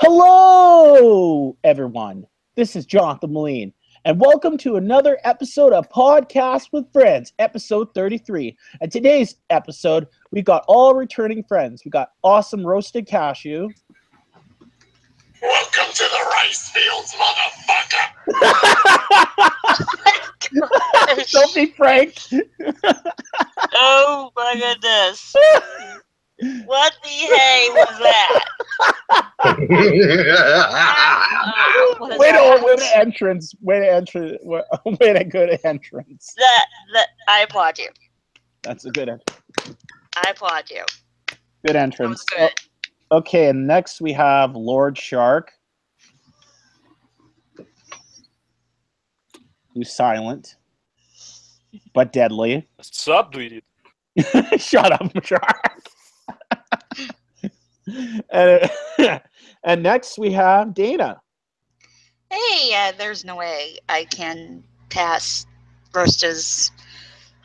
Hello, everyone. This is Jonathan Moline, and welcome to another episode of Podcast with Friends, episode 33. And today's episode, we got all returning friends. We got awesome roasted cashew. Welcome to the rice fields, motherfucker! Don't be Frank. Oh my goodness. What the hey was that? Way to entrance. Way to good entrance. That I applaud you. That's a good entrance. I applaud you. Good entrance. That was good. Okay, and next we have Lord Shark, who's silent but deadly. What's up, dude? Shut up, Shark. And next we have Dana. Hey, there's no way I can pass Rosta's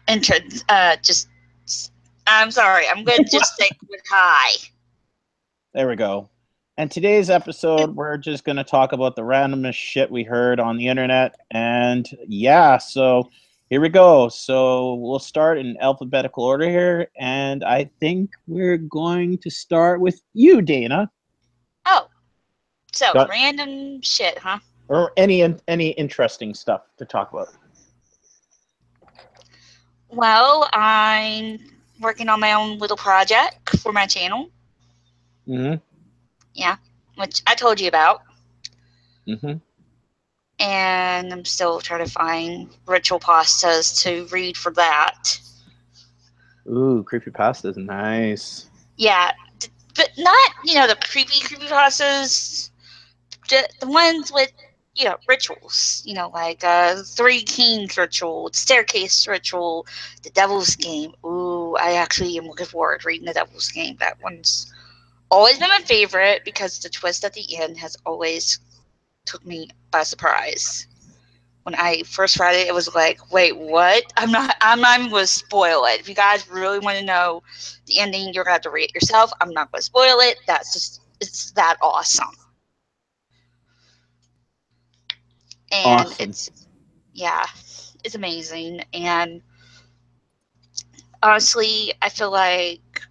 entrance. I'm sorry. I'm going to just stick with hi. There we go. And today's episode, we're just going to talk about the randomest shit we heard on the internet. And yeah, so here we go. So we'll start in alphabetical order here. And I think we're going to start with you, Dana. Oh, so random shit, huh? Or any interesting stuff to talk about. Well, I'm working on my own little project for my channel. Mm-hmm. Yeah, which I told you about. Mm-hmm. And I'm still trying to find ritual pastas to read for that. Ooh, creepypastas, nice. Yeah, but not, the creepy pastas. The ones with, rituals. Like Three Kings ritual, the Staircase ritual, the Devil's Game. Ooh, I actually am looking forward to reading the Devil's Game. That one's always been my favorite because the twist at the end has always took me by surprise. When I first read it, it was like, wait, what? I'm not even going to spoil it. If you guys really want to know the ending, you're going to have to read it yourself. I'm not going to spoil it. It's that awesome. And awesome. It's amazing. And honestly, I feel like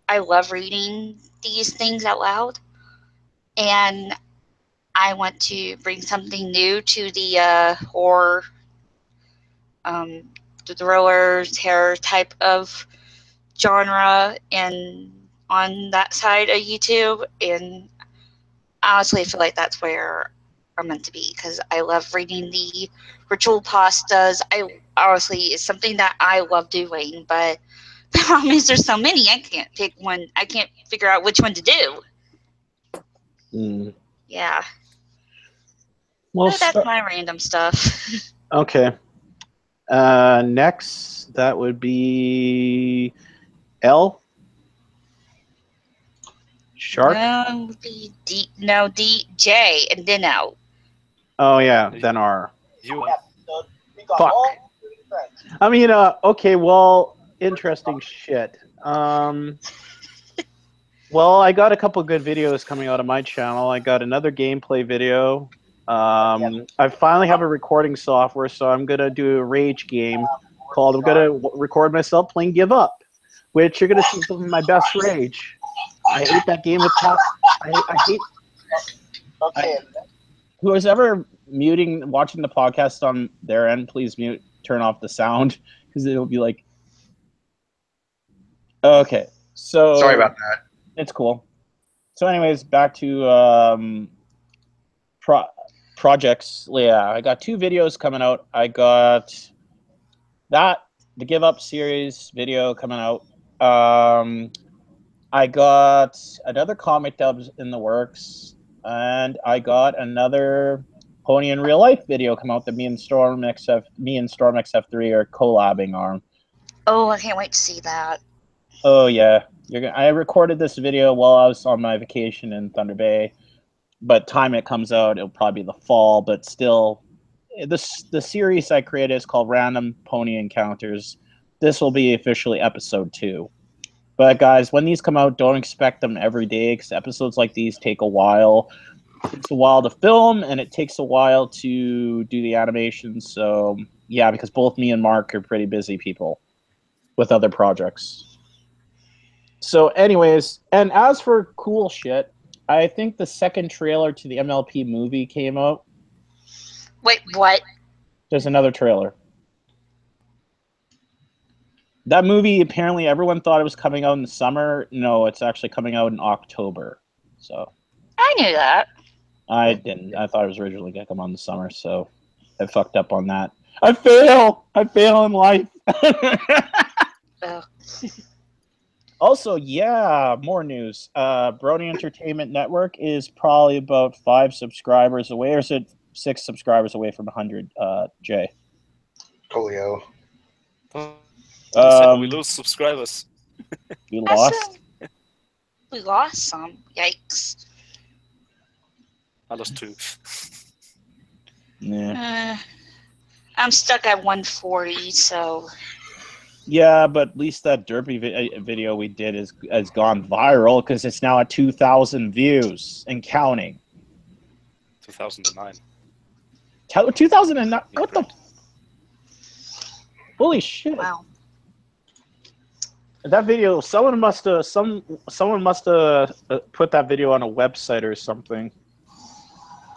I love reading these things out loud. And I want to bring something new to the horror, the thriller, terror type of genre and on that side of YouTube. And honestly, I feel like that's where I'm meant to be because I love reading the ritual pastas. It's something that I love doing, but the problem is there's so many. I can't pick one. I can't figure out which one to do. Mm. Yeah. Well, so that's my random stuff. Okay. Next, that would be L. Shark? J, and then L. Oh, yeah, then R. Fuck. I mean, okay, well, interesting shit. Well, I got a couple good videos coming out of my channel. I got another gameplay video. I finally have a recording software, so I'm going to do a rage game called, I'm going to record myself playing Give Up, which you're going to see some of my best rage. I hate that game with top. I hate. Okay. Who's ever watching the podcast on their end, please turn off the sound, because it'll be like. Okay, so. Sorry about that. It's cool. So, anyways, back to projects. Yeah, I got 2 videos coming out. I got the Give Up series video coming out. I got another comic dubs in the works, and I got another Pony in Real Life video come out that me and Storm XF3 are collabing on. Oh, I can't wait to see that. Oh yeah, I recorded this video while I was on my vacation in Thunder Bay, but time it comes out, it'll probably be the fall. But still, the series I created is called Random Pony Encounters. This will be officially episode 2. But guys, when these come out, don't expect them every day because episodes like these take a while. It takes a while to film, and it takes a while to do the animation. So yeah, because both me and Mark are pretty busy people with other projects. So, anyways, and as for cool shit, I think the second trailer to the MLP movie came out. Wait, what? There's another trailer. That movie, apparently everyone thought it was coming out in the summer. No, it's actually coming out in October. So I knew that. I didn't. I thought it was originally going to come out in the summer, so I fucked up on that. I fail in life. Ugh. Also, yeah, more news. Brony Entertainment Network is probably about 5 subscribers away, or is it 6 subscribers away from 100, Jay? Coolio. We lose subscribers. We lost? We lost some. Yikes. I lost 2. Yeah. I'm stuck at 140, so... Yeah, but at least that derpy video we did has gone viral because it's now at 2,000 views and counting. 2009. 2009? What the? Holy shit! Wow. That video, someone must have put that video on a website or something.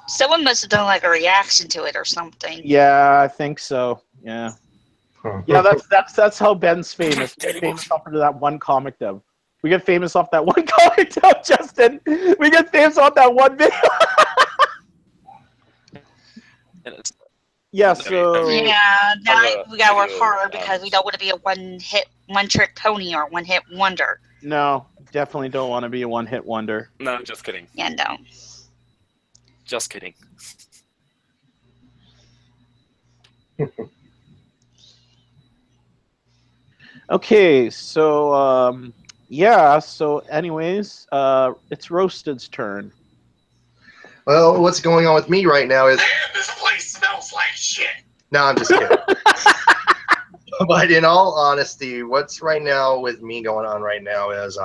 Someone must have done like a reaction to it or something. Yeah, I think so. Yeah. Yeah, that's how Ben's famous. We get famous off of that one comic dev. We get famous off that one comic dev, Justin. We get famous off that one video. Yeah, so yeah, now we gotta work hard because we don't want to be a one-trick pony or one-hit wonder. No, definitely don't want to be a one-hit wonder. No, just kidding. Yeah, no. Just kidding. Okay, so yeah, so anyways, it's Roasted's turn. Well, what's going on with me right now is... This place smells like shit. No, I'm just kidding. But in all honesty, what's right now with me going on right now is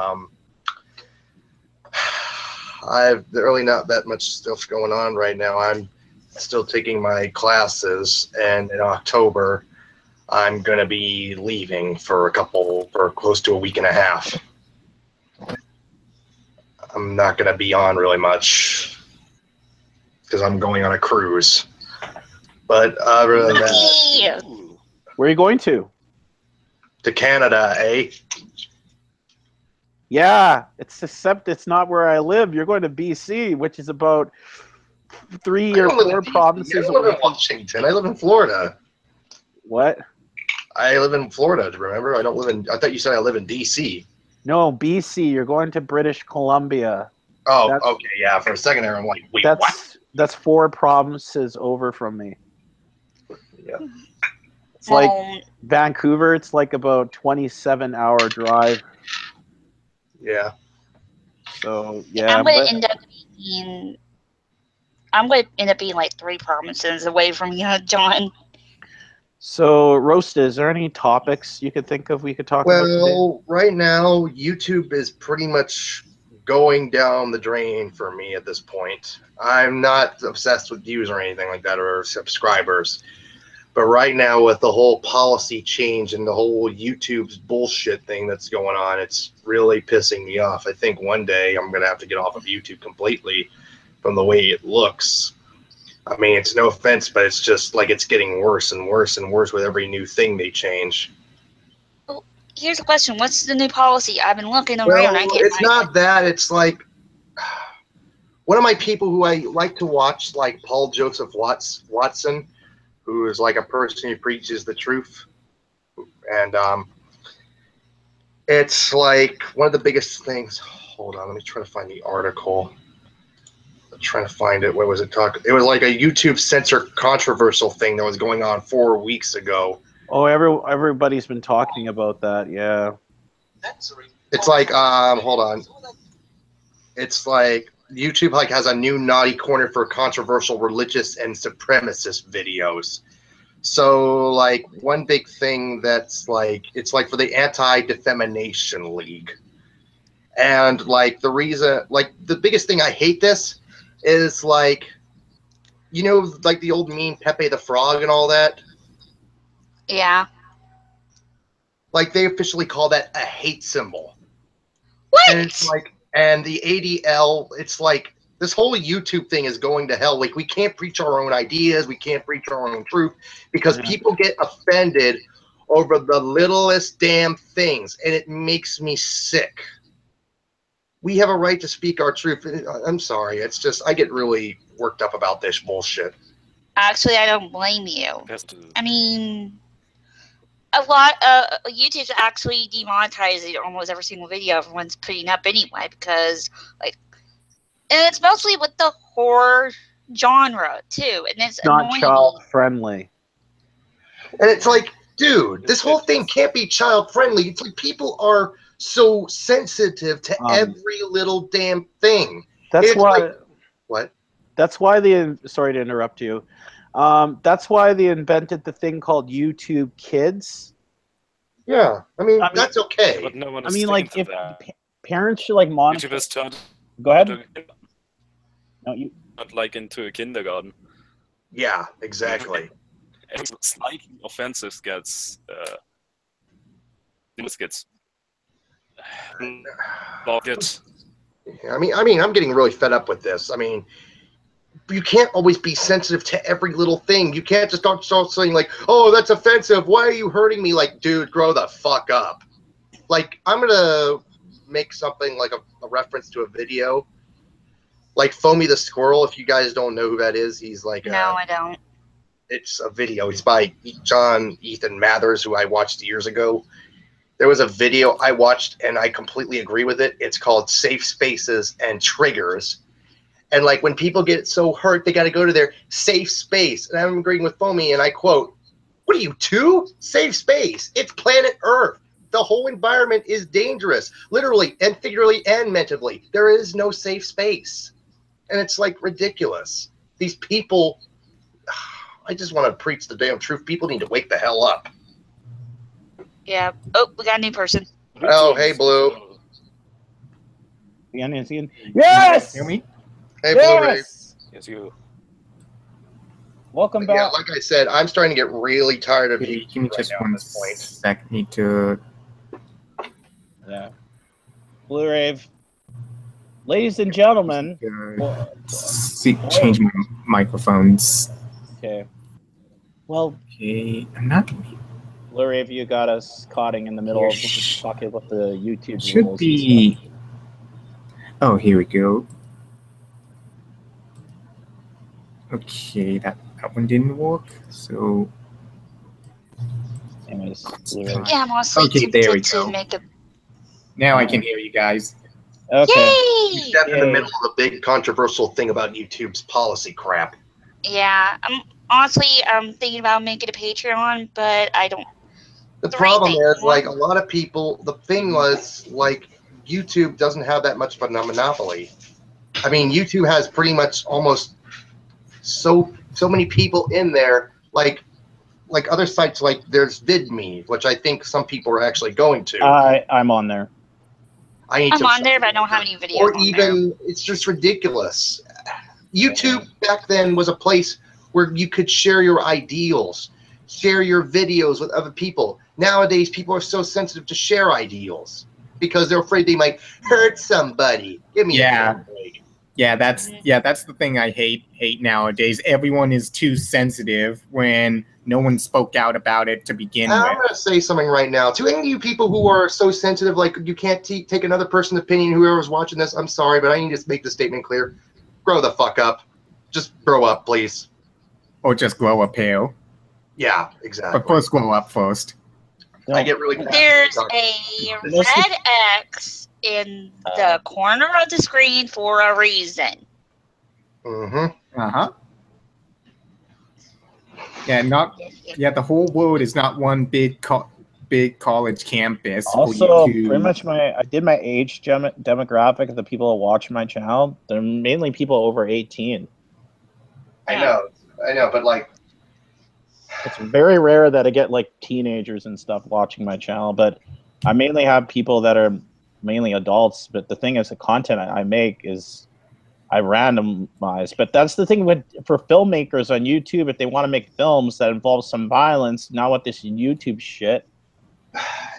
I've really not that much stuff going on right now. I'm still taking my classes, and in October I'm gonna be leaving for close to a week and a half. I'm not gonna be on really much because I'm going on a cruise. But other than that, Where are you going to? to Canada, eh? Yeah, it's not where I live. You're going to BC, which is about 3 or 4 provinces I don't live away in Washington. I live in Florida. What? I live in Florida, remember? I don't live in... I thought you said I live in D.C. No, BC. You're going to British Columbia. Oh, okay, yeah. For a second there, I'm like, wait, what? That's 4 provinces over from me. Yeah. It's like Vancouver. It's like about 27-hour drive. Yeah. So yeah, I'm gonna end up being like 3 provinces away from you, John. So, Roasted, is there any topics you could think of we could talk about today? Well, right now, YouTube is pretty much going down the drain for me at this point. I'm not obsessed with views or anything like that or subscribers. But right now, with the whole policy change and the whole YouTube's bullshit thing that's going on, it's really pissing me off. I think one day I'm going to have to get off of YouTube completely from the way it looks. I mean, it's no offense, but it's just like it's getting worse and worse and worse with every new thing they change. Well, here's a question. What's the new policy? I've been looking around. Well, it's not that. It's like one of my people who I like to watch, like Paul Joseph Watson, who is like a person who preaches the truth. And it's like one of the biggest things. Hold on, let me try to find the article. I'm trying to find it. What was it talking? It was like a YouTube censor controversial thing that was going on 4 weeks ago. Oh, everybody's been talking about that. Yeah. It's like hold on. It's like YouTube like has a new naughty corner for controversial religious and supremacist videos. So like one big thing that's like it's like for the Anti-Defamation League. And like the reason, like the biggest thing I hate this is like, you know, like the old meme Pepe the Frog and all that. Yeah. Like they officially call that a hate symbol. What? And it's like, and the ADL, it's like this whole YouTube thing is going to hell. Like we can't preach our own ideas, we can't preach our own truth because people get offended over the littlest damn things, and it makes me sick. We have a right to speak our truth. I'm sorry, it's just I get really worked up about this bullshit. Actually, I don't blame you. Has to. I mean, a lot YouTube's actually demonetizing almost every single video everyone's putting up anyway because, like, and it's mostly with the horror genre too, and it's Not annoying. child friendly. And it's like, dude, this whole thing can't be child friendly. It's like people are so sensitive to every little damn thing. That's It's why. like, what? That's why they. Sorry to interrupt you. That's why they invented the thing called YouTube Kids. Yeah, I mean that's okay. But no one I is mean, sticking like, to if that. parents should like monitor. YouTube has turned Go ahead. into- No, you. not like into a kindergarten. Yeah, exactly. And slightly offensive gets log it. I mean, I'm getting really fed up with this. I mean, you can't always be sensitive to every little thing. You can't just start saying like, "Oh, that's offensive. Why are you hurting me?" Like, dude, grow the fuck up. Like, I'm gonna make something like a reference to a video, like Foamy the Squirrel. If you guys don't know who that is, he's like, No, I don't. it's a video. It's by John Ethan Mathers, who I watched years ago. There was a video I watched, and I completely agree with it. It's called Safe Spaces and Triggers. And like when people get so hurt, they got to go to their safe space. And I'm agreeing with Foamy, and I quote, "What are you, two? Safe space. It's planet Earth. The whole environment is dangerous, literally and figuratively and mentally. There is no safe space." And it's like ridiculous. These people, I just want to preach the damn truth. People need to wake the hell up. Yeah. Oh, we got a new person. Oh, hey, Blue. Yes. Hear me? Hey, Blue Ray. Yes, you. Welcome Yeah, back. like I said, I'm starting to get really tired of Give you me right just now at one this point. sec. Need to. Yeah. Blue Rave. Ladies and gentlemen. Change my microphones. Okay. Well, Okay, I'm not. Blue Rave, you got us caught in the middle of talking about the YouTube Should rules be. Oh, here we go. Okay, that one didn't work. So. Anyways, Blue Rave. Yeah, I'm honestly Okay, tempted there we to go. make a. Now I can hear you guys. Okay. Yay! You stepped in the Yay. middle of a big controversial thing about YouTube's policy crap. Yeah, I'm thinking about making a Patreon, but I don't. The Three problem things. is, like, a lot of people, the thing was, like, YouTube doesn't have that much of a monopoly. I mean, YouTube has pretty much almost so many people in there, like other sites, like there's VidMe, which I think some people are actually going to. I'm on there. I'm on there, but I don't have any videos Or on even, it's just ridiculous. YouTube back then was a place where you could share your ideals, share your videos with other people. Nowadays, people are so sensitive to share ideals because they're afraid they might hurt somebody. Give me Yeah. a break. Yeah, that's the thing I hate nowadays. Everyone is too sensitive when no one spoke out about it to begin I'm with. going to say something right now. To any of you people who are so sensitive, like you can't take another person's opinion, whoever's watching this, I'm sorry, but I need to make the statement clear. Grow the fuck up. Just grow up, please. Or just grow up pale. Yeah, exactly. But first grow up first. I get really There's a red X in the corner of the screen for a reason. Mm-hmm. Uh-huh. Yeah, the whole world is not one big college campus. Also, for you to, pretty much I did my age demographic of the people that watch my channel. They're mainly people over 18. I know, but like, It's very rare that I get like teenagers and stuff watching my channel, but I mainly have people that are mainly adults. But the thing is, the content I make is I randomize. But that's the thing for filmmakers on YouTube. If they want to make films that involve some violence, not with this YouTube shit.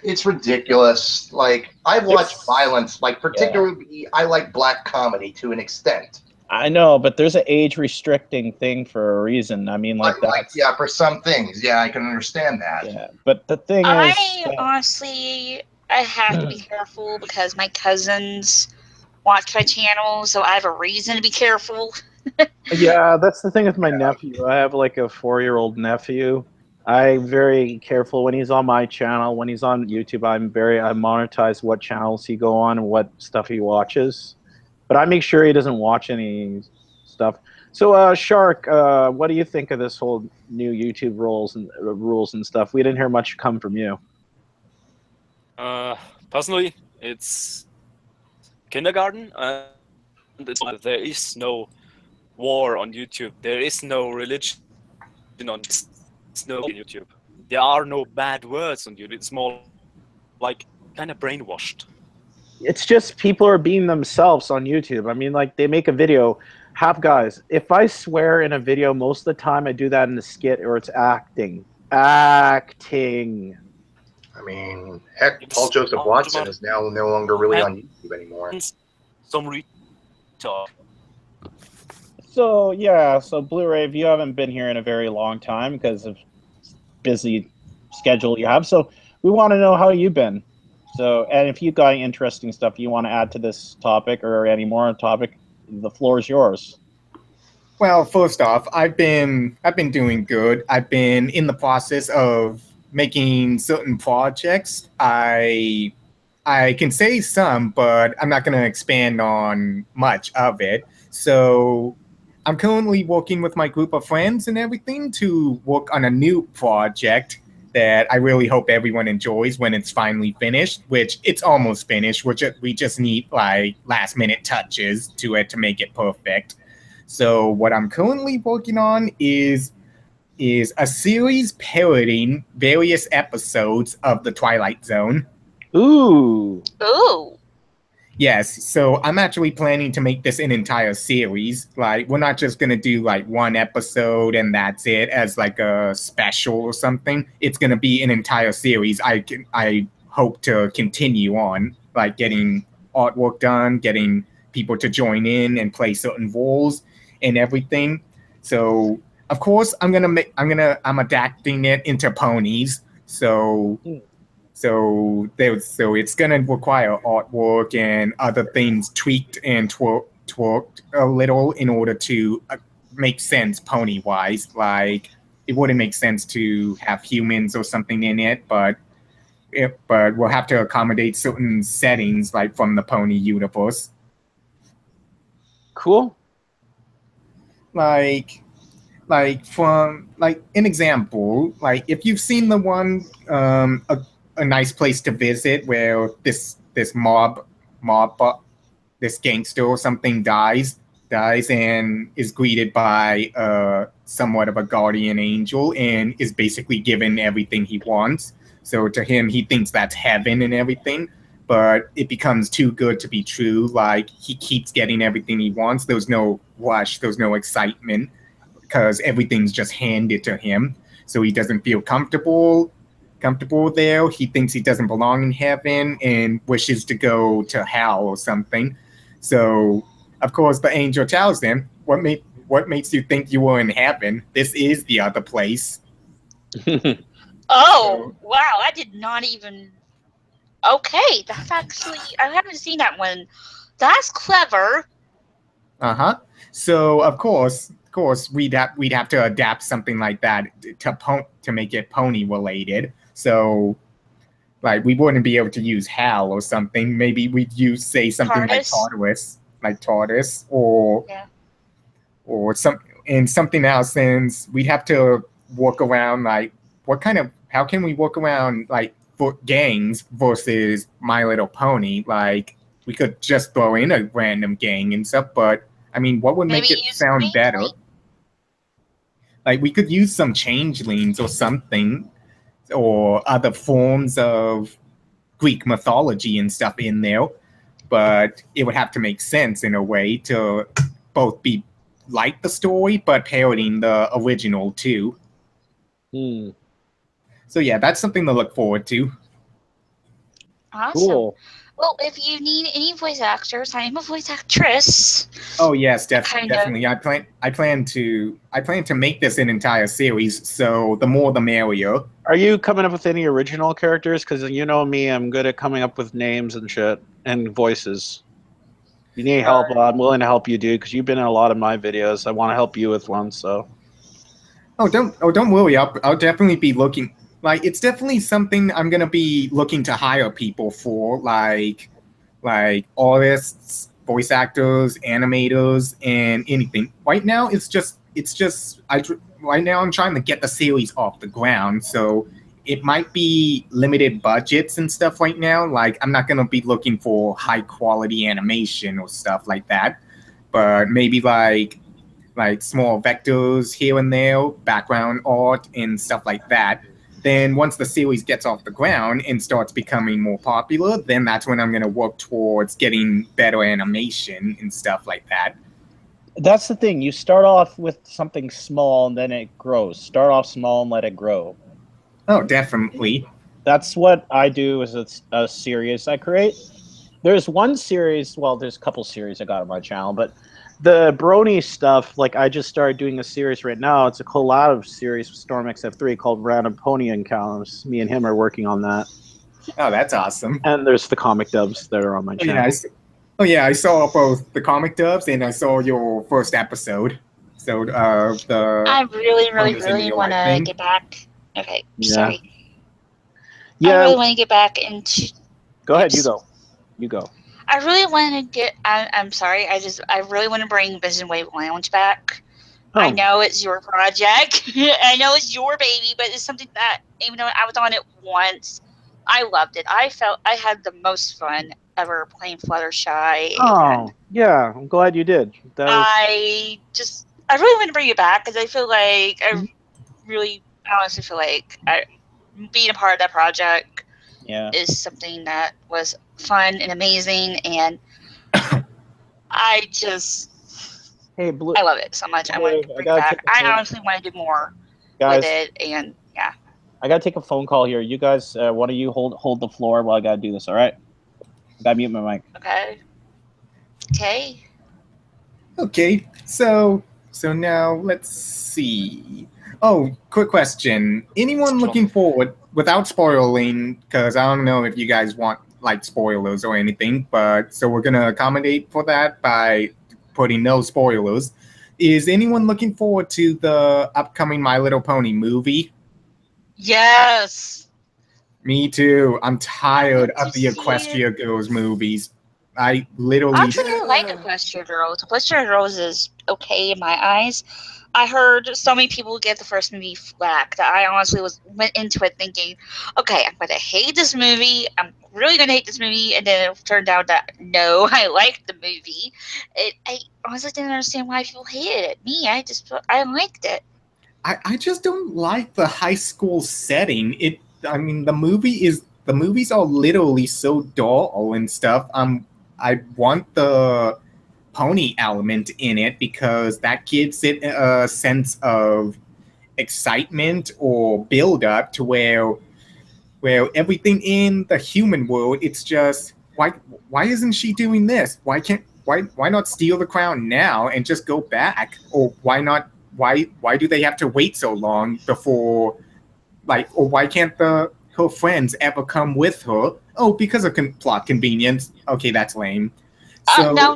It's ridiculous. Like, I've watched violence, like, particularly, I like black comedy to an extent. I know, but there's an age restricting thing for a reason. I mean, like that. Yeah, for some things, yeah, I can understand that. Yeah, but the thing is, honestly, I have to be careful because my cousins watch my channel, so I have a reason to be careful. Yeah, that's the thing with my nephew. I have like a 4-year-old nephew. I'm very careful when he's on my channel. When he's on YouTube, I monetize what channels he go on and what stuff he watches. But I make sure he doesn't watch any stuff. So, Shark, what do you think of this whole new YouTube rules and stuff? We didn't hear much come from you. Personally, it's kindergarten, and there is no war on YouTube. There is no religion on YouTube. There are no bad words on YouTube. It's more like kind of brainwashed. It's just people are being themselves on YouTube. I mean, like, they make a video. Guys, if I swear in a video, most of the time I do that in a skit or it's acting. Acting. I mean, heck, Paul Joseph Watson is now no longer really on YouTube anymore. Some retard. So, yeah, so Blu-ray, if you haven't been here in a very long time because of busy schedule you have, so we want to know how you've been. So, and if you got interesting stuff you want to add to this topic or any more on topic, the floor is yours. Well, first off, I've been doing good. I've been in the process of making certain projects. I can say some, but I'm not going to expand on much of it. So I'm currently working with my group of friends and everything to work on a new project that I really hope everyone enjoys when it's finally finished, which it's almost finished. We just need like last minute touches to it to make it perfect. So what I'm currently working on is a series parodying various episodes of The Twilight Zone. Ooh. Ooh. Yes, so I'm actually planning to make this an entire series. Like, we're not just gonna do like one episode and that's it as like a special or something. It's gonna be an entire series. I hope to continue on, like getting artwork done, getting people to join in and play certain roles and everything. So of course I'm adapting it into ponies. So it's gonna require artwork and other things tweaked and twerked a little in order to make sense pony wise. Like, it wouldn't make sense to have humans or something in it, but we'll have to accommodate certain settings like from the pony universe. Cool. Like from like an example, like if you've seen the one a nice place to visit where this gangster or something dies and is greeted by somewhat of a guardian angel and is basically given everything he wants. So to him, he thinks that's heaven and everything, but it becomes too good to be true. Like, he keeps getting everything he wants. There's no rush, there's no excitement because everything's just handed to him. So he doesn't feel comfortable there. He thinks he doesn't belong in heaven and wishes to go to hell or something. So of course the angel tells him, what makes you think you were in heaven? This is the other place. Oh, wow, I did not even... Okay, that's actually... I haven't seen that one. That's clever. Uh-huh. So of course we'd have to adapt something like that to make it pony related. So, like, we wouldn't be able to use hell or something. Maybe we'd say something like tortoise, or something else. Since we'd have to work around like how can we work around like gangs versus My Little Pony? Like, we could just throw in a random gang and stuff, but I mean, what would make it sound better? Like, we could use some changelings or something, or other forms of Greek mythology and stuff in there, but it would have to make sense in a way to both be like the story but parodying the original too. Hmm. So yeah, that's something to look forward to. Awesome. Cool. Well, if you need any voice actors, I am a voice actress. Oh yes, Kind of. definitely. I plan to make this an entire series. So the more the merrier. Are you coming up with any original characters? Because you know me, I'm good at coming up with names and shit and voices. You need help? I'm willing to help you, dude. Because you've been in a lot of my videos. I want to help you with one. So. Don't worry. I'll definitely be looking. Like it's definitely something I'm gonna be looking to hire people for, like artists, voice actors, animators, and anything. Right now, right now I'm trying to get the series off the ground, so it might be limited budgets and stuff right now. Like I'm not gonna be looking for high quality animation or stuff like that, but maybe like small vectors here and there, background art and stuff like that. Then once the series gets off the ground and starts becoming more popular, then that's when I'm going to work towards getting better animation and stuff like that. That's the thing. You start off with something small and then it grows. Start off small and let it grow. Oh, definitely. That's what I do as a series I create. There's one series, well, there's a couple series I got on my channel, but the Brony stuff, like I just started doing a series right now. It's a collab series with Storm XF3 called Random Pony Encounters. Me and him are working on that. Oh, that's awesome. And there's the comic dubs that are on my channel. I saw both the comic dubs and I saw your first episode. So I really want to get back. Okay, Yeah. sorry. Yeah. I really want to get back into. Go ahead, you go. You go. I really want to get. I'm sorry. I really want to bring Vision Wave Lounge back. Oh. I know it's your project. I know it's your baby, but it's something that even though I was on it once, I loved it. I felt I had the most fun ever playing Fluttershy. Oh, yeah. I'm glad you did. I really want to bring it back because I feel like I honestly feel like being a part of that project is something that was fun and amazing, and I love it so much. I want to bring it back. I honestly want to do more with it, and yeah. I gotta take a phone call here. You guys, one of you hold the floor while I gotta do this. All right? I gotta mute my mic. Okay. So now let's see. Oh, quick question. Anyone looking forward, without spoiling, because I don't know if you guys want like spoilers or anything, but so we're gonna accommodate for that by putting no spoilers. Is anyone looking forward to the upcoming My Little Pony movie? Yes. Me too. I'm tired of the Equestria Girls movies. I literally actually like Equestria Girls. Equestria Girls is okay in my eyes. I heard so many people get the first movie flack that I honestly went into it thinking, okay, I'm gonna hate this movie. I'm really gonna hate this movie, and then it turned out that no, I liked the movie. I honestly didn't understand why people hated it. Me, I liked it. I just don't like the high school setting. The movies are literally so dull and stuff. I want the pony element in it because that gives it a sense of excitement or build up to where everything in the human world, it's just why isn't she doing this? Why not steal the crown now and just go back? Or why do they have to wait so long before, or why can't her friends ever come with her? Oh, because of plot convenience. Okay, that's lame. So no.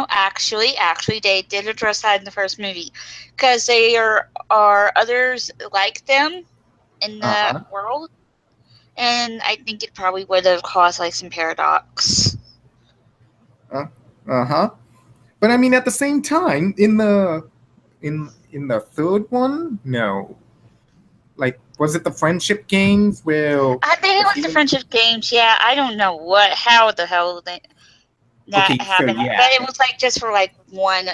Actually, they did address that in the first movie, because there are others like them in the world, and I think it probably would have caused like some paradox. But I mean, at the same time, in the third one, no. Like, was it the friendship games where? I think it was the friendship games. Yeah, I don't know how the hell that happened, so, yeah. But it was like just for like 1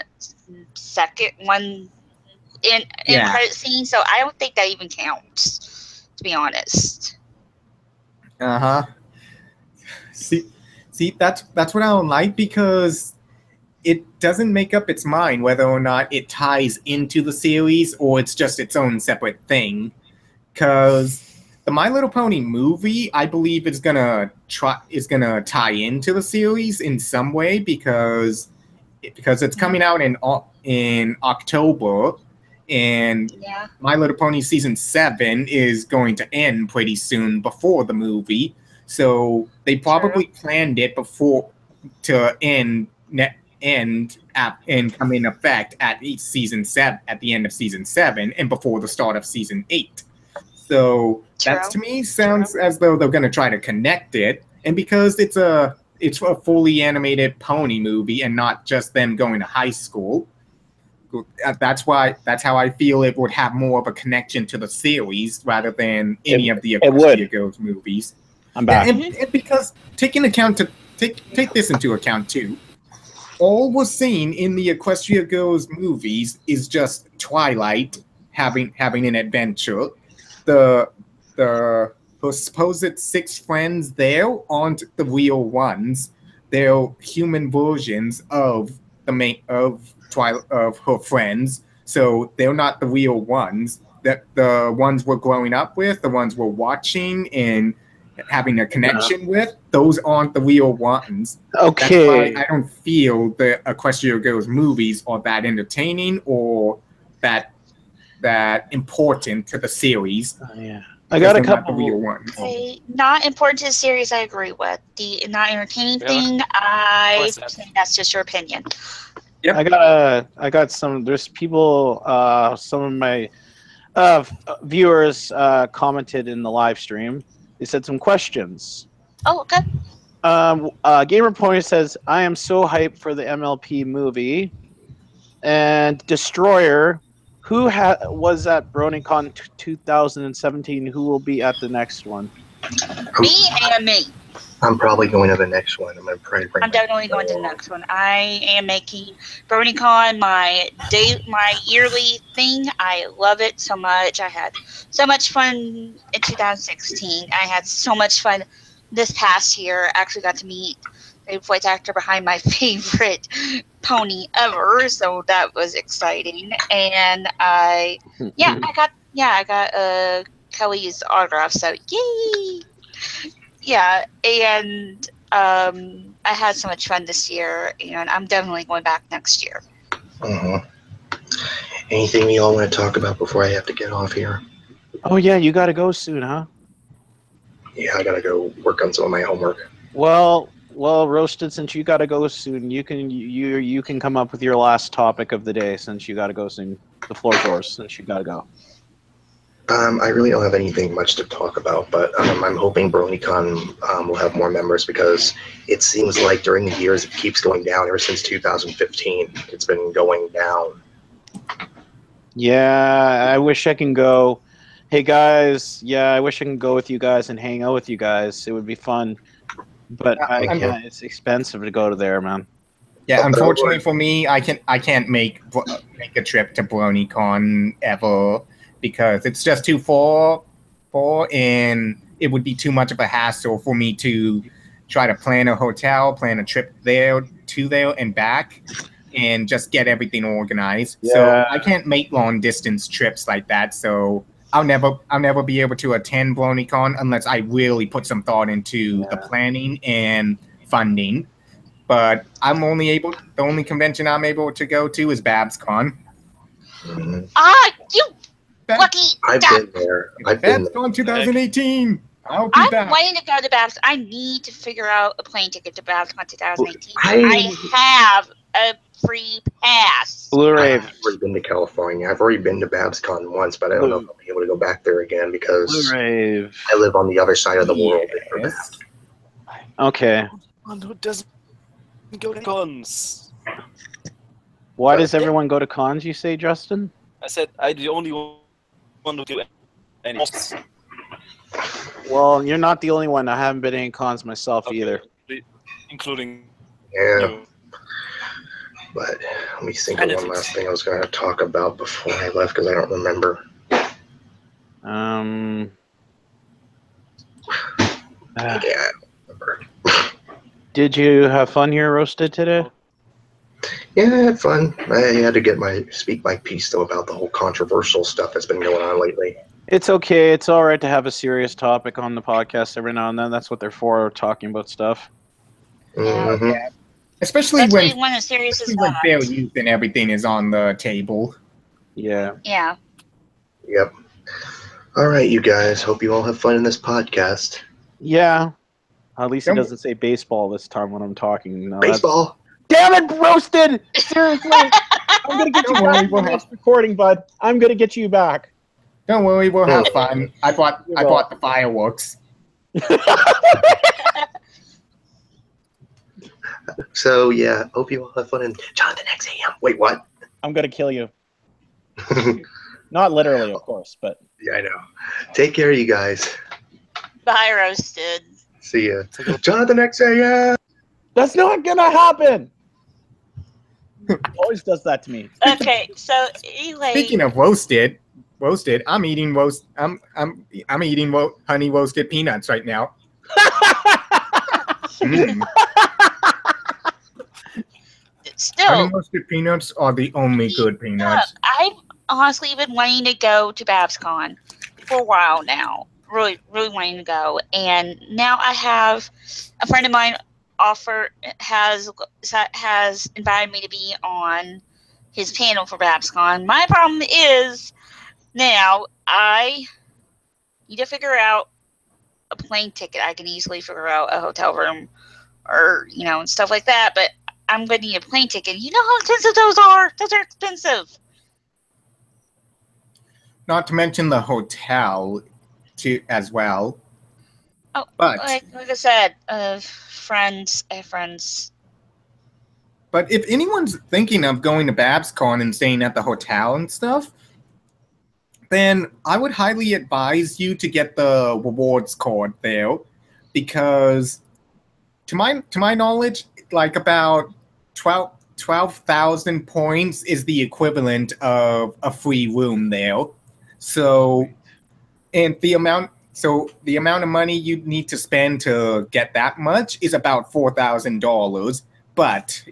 second, in credit scene. So I don't think that even counts, to be honest. See, that's what I don't like, because it doesn't make up its mind whether or not it ties into the series or it's just its own separate thing. Because the My Little Pony movie, I believe, is gonna tie into the series in some way, because it's coming out in October, and Yeah. My Little Pony season 7 is going to end pretty soon before the movie. So they probably planned it before to end and come in effect at season 7, at the end of season 7, and before the start of season 8. So that to me sounds as though they're going to try to connect it, and because it's a fully animated pony movie and not just them going to high school, that's how I feel it would have more of a connection to the series rather than any of the Equestria Girls movies. I'm back. And because take this into account too, all we're seeing in the Equestria Girls movies is just Twilight having an adventure. The her supposed 6 friends there aren't the real ones. They're human versions of of her friends, so they're not the real ones. That the ones we're growing up with, the ones we're watching and having a connection with, those aren't the real ones. Okay. That's why I don't feel the Equestria Girls movies are that entertaining or that important to the series. Yeah. I got a Not the couple. real ones. Okay, not important to the series, I agree with. The not entertaining Yeah. thing, I What's that? think that's just your opinion. Yep. I got some. There's people. Some of my viewers commented in the live stream. They said some questions. Oh, okay. Gamer Point says, "I am so hyped for the MLP movie." And Destroyer, who was at BronyCon 2017? Who will be at the next one? Me and me. I'm probably going to the next one. I'm definitely going to the next one. I am making BronyCon my yearly thing. I love it so much. I had so much fun in 2016. I had so much fun this past year. I actually got to meet the voice actor behind my favorite pony ever, so that was exciting. And I got Kelly's autograph, so yay! Yeah, and I had so much fun this year, and I'm definitely going back next year. Anything you all want to talk about before I have to get off here? Oh yeah, you got to go soon, huh? Yeah, I gotta go work on some of my homework. Well, Roasted, since you got to go soon, you can come up with your last topic of the day since you got to go soon. The floor's yours since you got to go. I really don't have anything much to talk about, but I'm hoping BronyCon will have more members because it seems like during the years it keeps going down. Ever since 2015, it's been going down. Yeah, I wish I can go. Hey guys, yeah, I wish I can go with you guys and hang out with you guys. It would be fun, but I can't. It's expensive to go to there, man. Yeah, unfortunately for me, I can't make a trip to BronyCon ever, because it's just too far, and it would be too much of a hassle for me to try to plan a hotel, plan a trip there and back, and just get everything organized. Yeah. So I can't make long distance trips like that. So I'll never be able to attend BronyCon unless I really put some thought into the planning and funding. But the only convention I'm able to go to is BabsCon. Mm-hmm. You lucky I've duck. been there. I've been there. BabsCon 2018. I'll be I'm back. waiting to go to Babs. I need to figure out a plane ticket to BabsCon 2018. I have a free pass. Blue Rave. I've already been to California. I've already been to BabsCon once, but I don't know if I'll be able to go back there again because Blue Rave. I live on the other side of the world. Yes. Okay. One who doesn't go to cons. Why does everyone go to cons, you say, Justin? I said I'm the only one who do any. Well, you're not the only one. I haven't been to any cons myself either. Including Yeah, you. but let me think of one last thing I was going to talk about before I left because I don't remember. Ah. Yeah, I don't remember. Did you have fun here, Roasted, today? Yeah, I had fun. I had to speak my piece though about the whole controversial stuff that's been going on lately. It's okay. It's all right to have a serious topic on the podcast every now and then. That's what they're for, talking about stuff. Mhm. Yeah. Especially Especially when when a series is when fair hot. use and everything is on the table. Yeah. Yeah. Yep. All right, you guys. Hope you all have fun in this podcast. Yeah. At least he Don't- doesn't say baseball this time when I'm talking. No, that's- Baseball. Damn it, Roasted! Seriously! I'm going to get you Don't back worry, in we'll the have- next recording, bud. I'm going to get you back. Don't worry, we'll have fun. I bought the fireworks. So yeah, hope you all have fun in Jonathan X AM. Wait, what? I'm going to kill you. Not literally, of course, but... Yeah, I know. Take care, you guys. Bye, Roasted. See ya. Jonathan X AM. That's not going to happen! He always does that to me. Okay, so anyway. Speaking of roasted, I'm eating I'm eating honey roasted peanuts right now. Mm. Still, Honey roasted peanuts are the only good peanuts. I've honestly been wanting to go to BabsCon for a while now. Really, really wanting to go. And now I have a friend of mine has invited me to be on his panel for BabsCon. My problem is now I need to figure out a plane ticket. I can easily figure out a hotel room or, and stuff like that. But I'm going to need a plane ticket. You know how expensive those are? Those are expensive. Not to mention the hotel as well. Oh, but like I said, friends. But if anyone's thinking of going to BabsCon and staying at the hotel and stuff, then I would highly advise you to get the rewards card there, because to my knowledge, like about 12,000 points is the equivalent of a free room there. So, and the amount of money you need to spend to get that much is about $4,000. But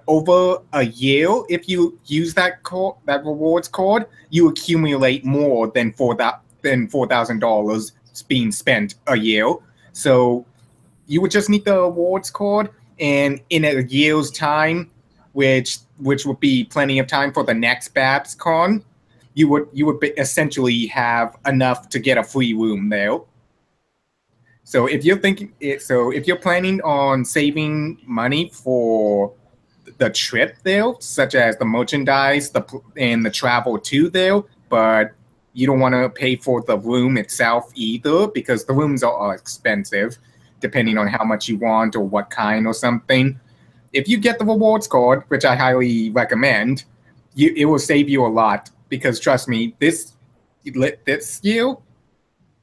over a year, if you use that rewards card, you accumulate more than $4,000 being spent a year. So you would just need the rewards card, and in a year's time, which would be plenty of time for the next BabsCon, you would essentially have enough to get a free room there. So if you're planning on saving money for the trip there, such as the merchandise, and the travel to there, but you don't want to pay for the room itself either, because the rooms are expensive, depending on how much you want or what kind or something. If you get the rewards card, which I highly recommend, it will save you a lot. Because trust me, last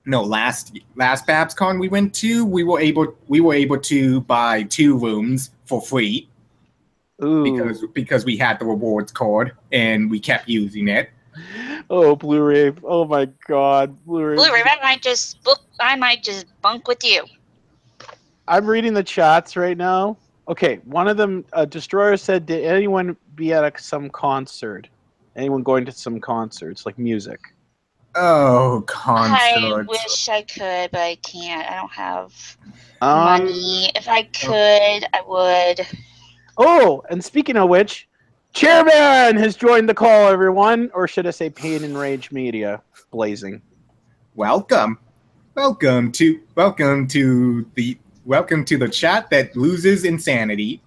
BabsCon we went to, we were able to buy 2 rooms for free. Ooh. Because we had the rewards card and we kept using it. Oh, Blu-ray! Oh my God, Blu-ray! Blu-ray, I might just bunk with you. I'm reading the chats right now. Okay, one of them, Destroyer said, "Did anyone be at some concert? Anyone going to some concerts, like music?" Oh, concerts! I wish I could, but I can't. I don't have Um, money. If I could, I would. Oh, and speaking of which, Chairman has joined the call, everyone. Or should I say Pain and Rage Media blazing. Welcome to the chat that loses insanity.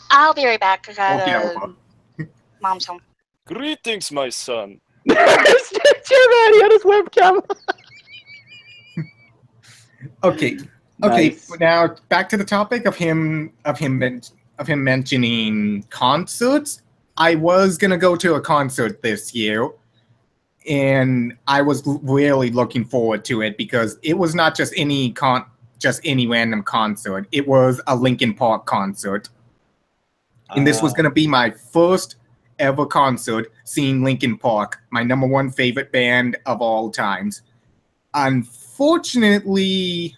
I'll be right back. I got Okay, mom's home. Greetings, my son. Chairman, he had his webcam. Okay. Nice. Now back to the topic of him mentioning concerts. I was gonna go to a concert this year, and I was really looking forward to it, because it was not just any random concert. It was a Linkin Park concert, and this was gonna be my first ever concert seeing Linkin Park, my #1 favorite band of all times. Unfortunately,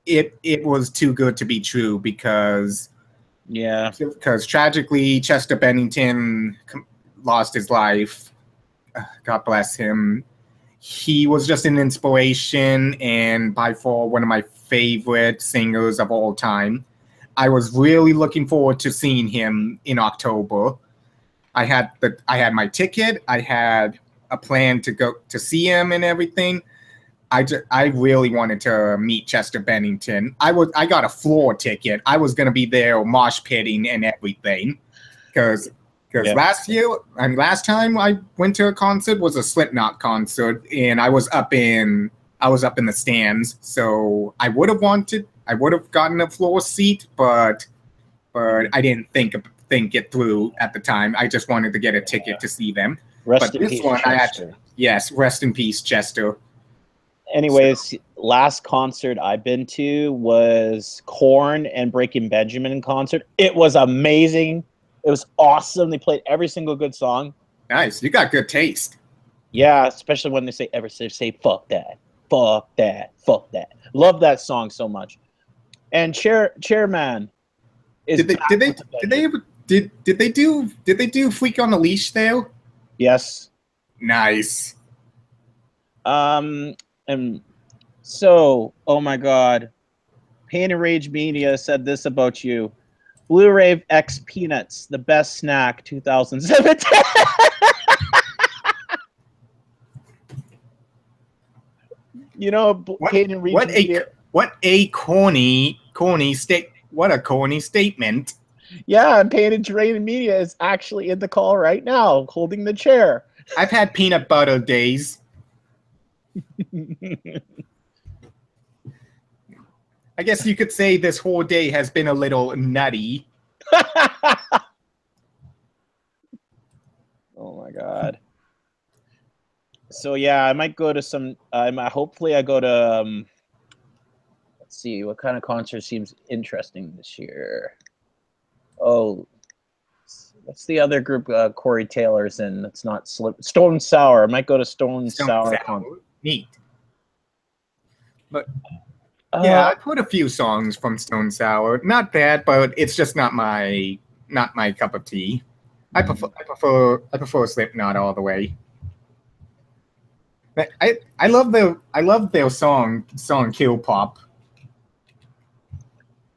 it was too good to be true because tragically Chester Bennington lost his life. God bless him. He was just an inspiration and by far one of my favorite singers of all time. I was really looking forward to seeing him in October. I had my ticket. I had a plan to go to see him and everything. I really wanted to meet Chester Bennington. I got a floor ticket. I was gonna be there mosh pitting and everything, because last time I went to a concert was a Slipknot concert, and I was up in the stands. So I would have gotten a floor seat, but I didn't think it through at the time. I just wanted to get a ticket to see them. Rest in peace, Chester. Yes, rest in peace, Chester. Anyways, last concert I've been to was Korn and Breaking Benjamin concert. It was amazing. It was awesome. They played every single good song. Nice. You got good taste. Yeah, especially when they say fuck that. Fuck that. Fuck that. Love that song so much. And Chairman is Did they do Freak on a Leash there? Yes. Nice. And so, oh my God, Pain and Rage Media said this about you: Blu-ray X Peanuts, the best snack, 2017. You know, Pain and Rage Media. What a corny statement. Yeah, and Pain and Rage Media is actually in the call right now, holding the chair. I've had peanut butter days. I guess you could say this whole day has been a little nutty. Oh my God. So yeah, I might go to some. Hopefully, I go to. Let's see what kind of concert seems interesting this year. Oh, what's the other group? Corey Taylor's in. That's not Stone Sour. I might go to Stone Sour concert. Neat. But yeah, I've heard a few songs from Stone Sour. Not bad, but it's just not my cup of tea. I prefer Slipknot all the way. But I love their song Kill Pop.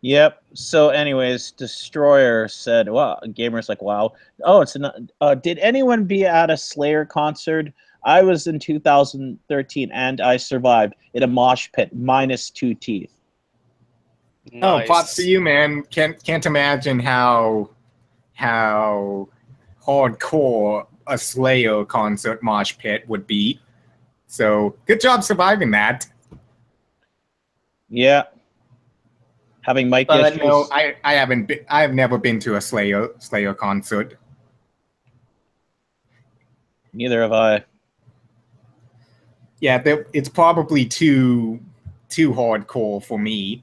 Yep. So, anyways, Destroyer said, "Wow." Gamers like, "Wow." Oh, it's not. Did anyone be at a Slayer concert? I was in 2013, and I survived in a mosh pit, -2 teeth. Nice. Oh, props to you, man! Can't imagine how hardcore a Slayer concert mosh pit would be. So, good job surviving that. Yeah. Having Mike issues. No, I haven't been. I've never been to a Slayer concert. Neither have I. Yeah, it's probably too hardcore for me.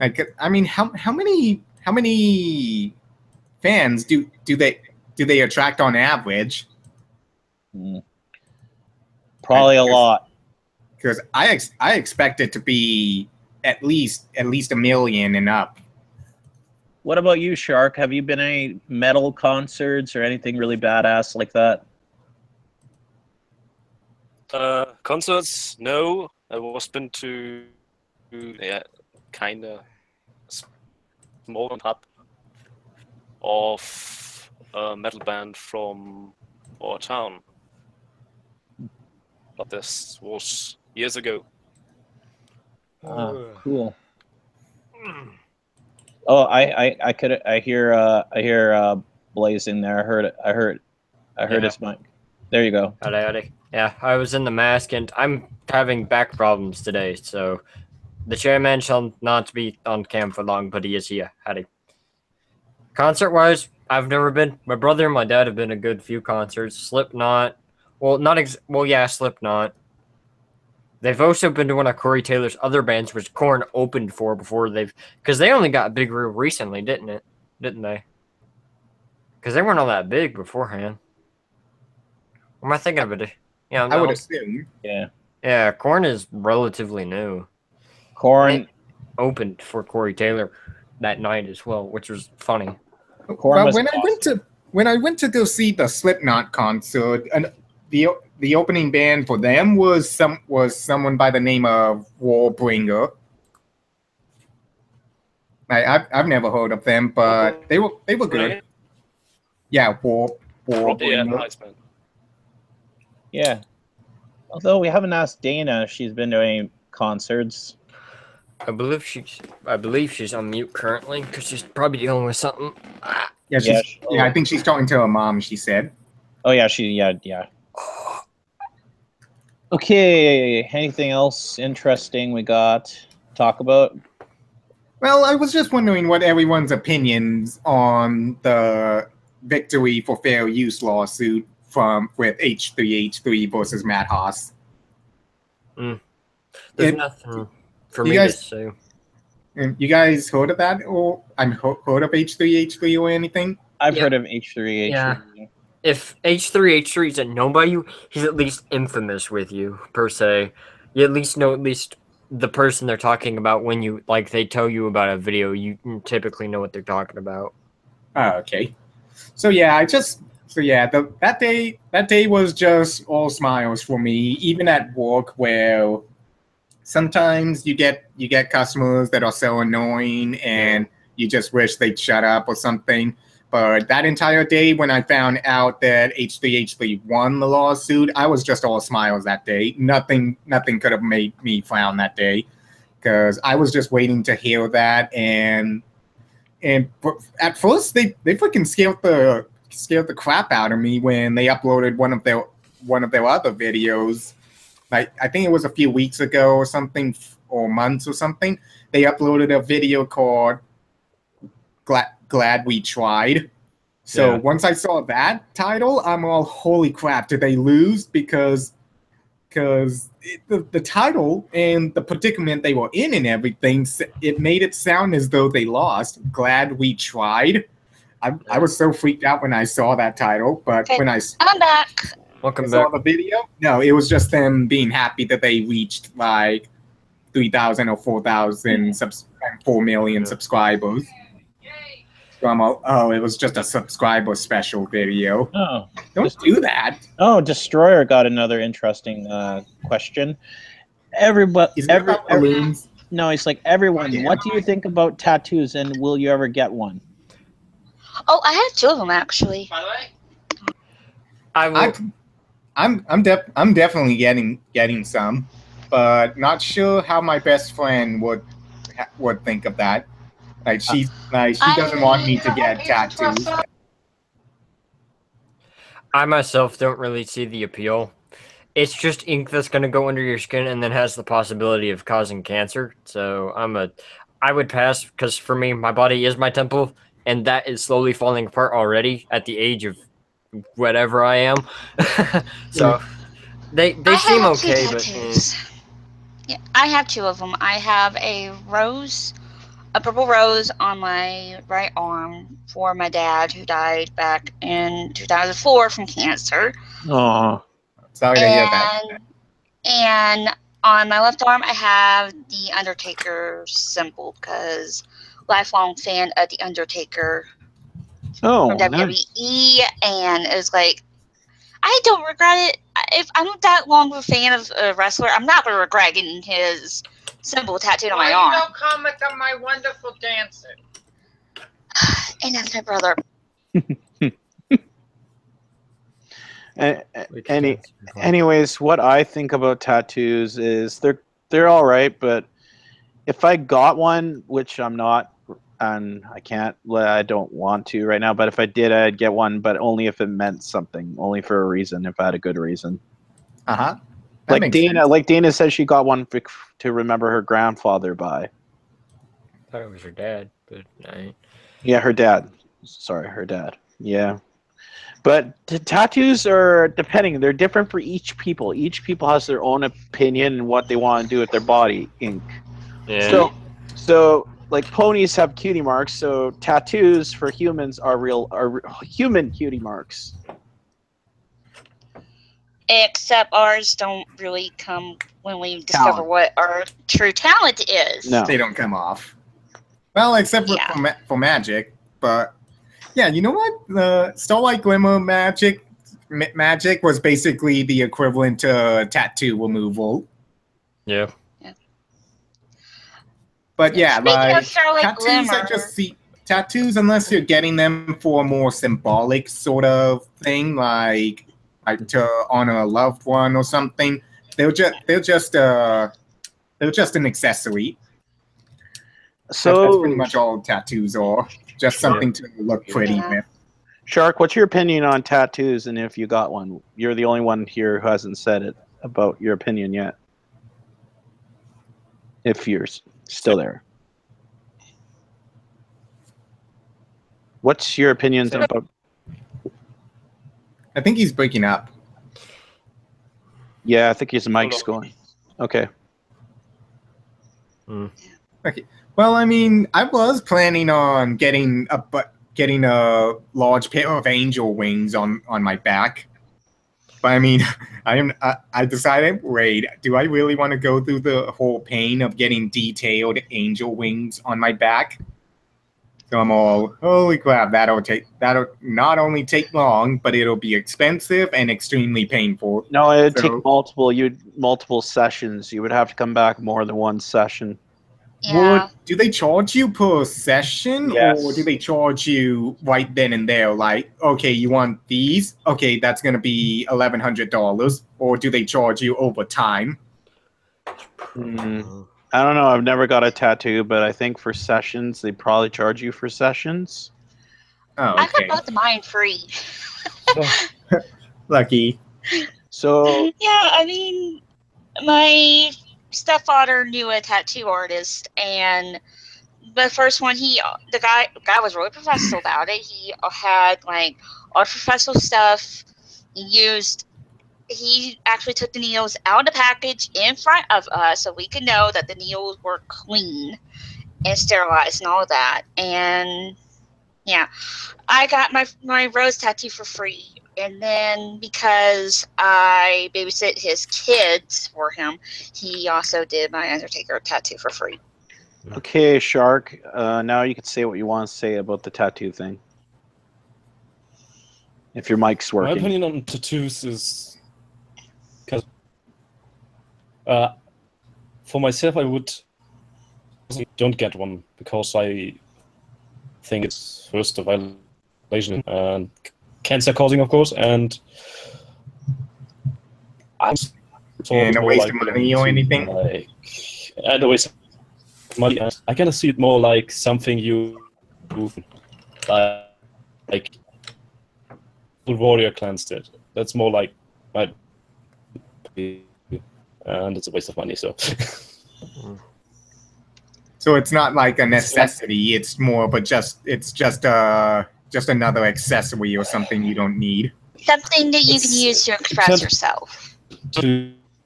Like, I mean, how many fans do they attract on average? Probably a lot. Because I expect it to be at least a million and up. What about you, Shark? Have you been any metal concerts or anything really badass like that? Concerts, no. I was been to kind of small hub of a metal band from our town, but this was years ago. Cool. Oh, I hear Blaze in there. I heard his mic. There you go. Howdy. Yeah, I was in the mask and I'm having back problems today, so the chairman shall not be on cam for long, but he is here. Howdy. Concert-wise, I've never been. My brother and my dad have been a good few concerts. Slipknot. Slipknot. They've also been to one of Corey Taylor's other bands, which Korn opened for because they only got big real recently, didn't they? Because they weren't all that big beforehand. What am I thinking of it? Yeah, I would assume. Yeah. Yeah, Korn is relatively new. Corn. Opened for Corey Taylor that night as well, which was funny. Corn Well, was when I went to go see the Slipknot concert, and the opening band for them was someone by the name of Warbringer. I've never heard of them, but they were good. Yeah, Yeah, Warbringer. nice man. Yeah. Although we haven't asked Dana if she's been to any concerts. I believe she's on mute currently because she's probably dealing with something. Yeah, I think she's talking to her mom. She said. Oh yeah, yeah. Okay, anything else interesting we got to talk about? Well, I was just wondering what everyone's opinions on the victory for fair use lawsuit with H3H3 versus Matt Haas. There's nothing for me to say. You guys heard of that, or heard of H3H3 or anything? I've heard of H3H3. Yeah. If H3H3 doesn't know about you, he's at least infamous with you, per se. You at least know the person they're talking about when you they tell you about a video. You typically know what they're talking about. Oh, okay. So yeah, that day was just all smiles for me. Even at work, where sometimes you get customers that are so annoying and you just wish they'd shut up or something. But that entire day, when I found out that H3H3 won the lawsuit, I was just all smiles that day. Nothing could have made me frown that day, because I was just waiting to hear that. And at first, they freaking scared the crap out of me when they uploaded one of their other videos. I think it was a few weeks ago or something, or months or something. They uploaded a video called Glad We Tried. So once I saw that title, I'm all, holy crap, did they lose? Because the title and the predicament they were in and everything, it made it sound as though they lost. Glad We Tried. I was so freaked out when I saw that title, but when I'm back. Welcome saw back. the video, no, it was just them being happy that they reached 3,000 or 4,000 4 million subscribers. So it was just a subscriber special video. Oh, don't do that. Oh, Destroyer got another interesting question. Everybody, no, it's like, everyone, what do you think about tattoos, and will you ever get one? Oh, I have 2 of them actually. By the way, I'm definitely getting some, but not sure how my best friend would think of that. She doesn't want me to get tattoos. I myself don't really see the appeal. It's just ink that's going to go under your skin and then has the possibility of causing cancer. So I would pass, because for me, my body is my temple, and that is slowly falling apart already at the age of whatever I am. So they seem okay, but yeah, I have 2 of them. I have a purple rose on my right arm for my dad, who died back in 2004 from cancer. Oh, sorry to hear that. And on my left arm, I have the Undertaker symbol, because lifelong fan of the Undertaker from WWE, and it was like, I don't regret it. If I'm that long of a fan of a wrestler, I'm not going to regret getting his symbol tattooed on my arm. Why you don't comment on my wonderful dancing? And that's my brother. Anyways, what I think about tattoos is they're all right, but if I got one, which I'm not, and I don't want to right now, but if I did, I'd get one, but only if it meant something, only for a reason, if I had a good reason. Like Dana said, she got one to remember her grandfather by. I thought it was her dad, but yeah, her dad. Sorry, her dad. Yeah. But tattoos are depending. They're different for each people. Each people has their own opinion and what they want to do with their body ink. Yeah. So like ponies have cutie marks. So tattoos for humans are human cutie marks. Except ours don't really come when we discover Talent. what our true talent is. No. They don't come off. Well, except for, Yeah. for magic. But yeah, you know what? The Starlight Glimmer magic was basically the equivalent to tattoo removal. Yeah. But yeah, Speaking like of Starlight tattoos, I Glimmer, just see tattoos unless you're getting them for a more symbolic sort of thing, like to honor a loved one or something. They're just an accessory. That's pretty So, much all tattoos are. Just something to look pretty Yeah. with. Shark, what's your opinion on tattoos, and if you got one? You're the only one here who hasn't said it about your opinion yet. If you're still there. What's your opinions about... I think he's breaking up. Yeah, I think his mic's going. Okay. Okay. Well, I mean, I was planning on getting a large pair of angel wings on my back. But I mean, I decided, wait, do I really want to go through the whole pain of getting detailed angel wings on my back? So I'm all, holy crap, that'll not only take long, but it'll be expensive and extremely painful. No, it'd take multiple sessions. You would have to come back more than one session. Yeah. Do they charge you per session, Yes. or do they charge you right then and there? Like, okay, you want these? Okay, that's gonna be $1,100. Or do they charge you over time? I don't know. I've never got a tattoo, but I think for sessions, they probably charge you for sessions. Oh, I okay. got both of mine free. Lucky. So, Yeah, I mean, my stepfather knew a tattoo artist, and the first one, the guy was really professional about it. He had like all professional stuff. He actually took the needles out of the package in front of us so we could know that the needles were clean and sterilized and all of that. And yeah, I got my rose tattoo for free. And then because I babysit his kids for him, he also did my Undertaker tattoo for free. okay, Shark, now you can say what you want to say about the tattoo thing. If your mic's My working. opinion on tattoos is, because for myself, I don't get one because I think it's first a violation and cancer causing, of course, and I'm And a waste of money or anything? And a waste of money. And I kind of see it more like something you like warrior clans did. That's more like my, and it's a waste of money. So. So it's not like a necessity. It's more of it's just another accessory or something you don't need. Something that you can use to express yourself.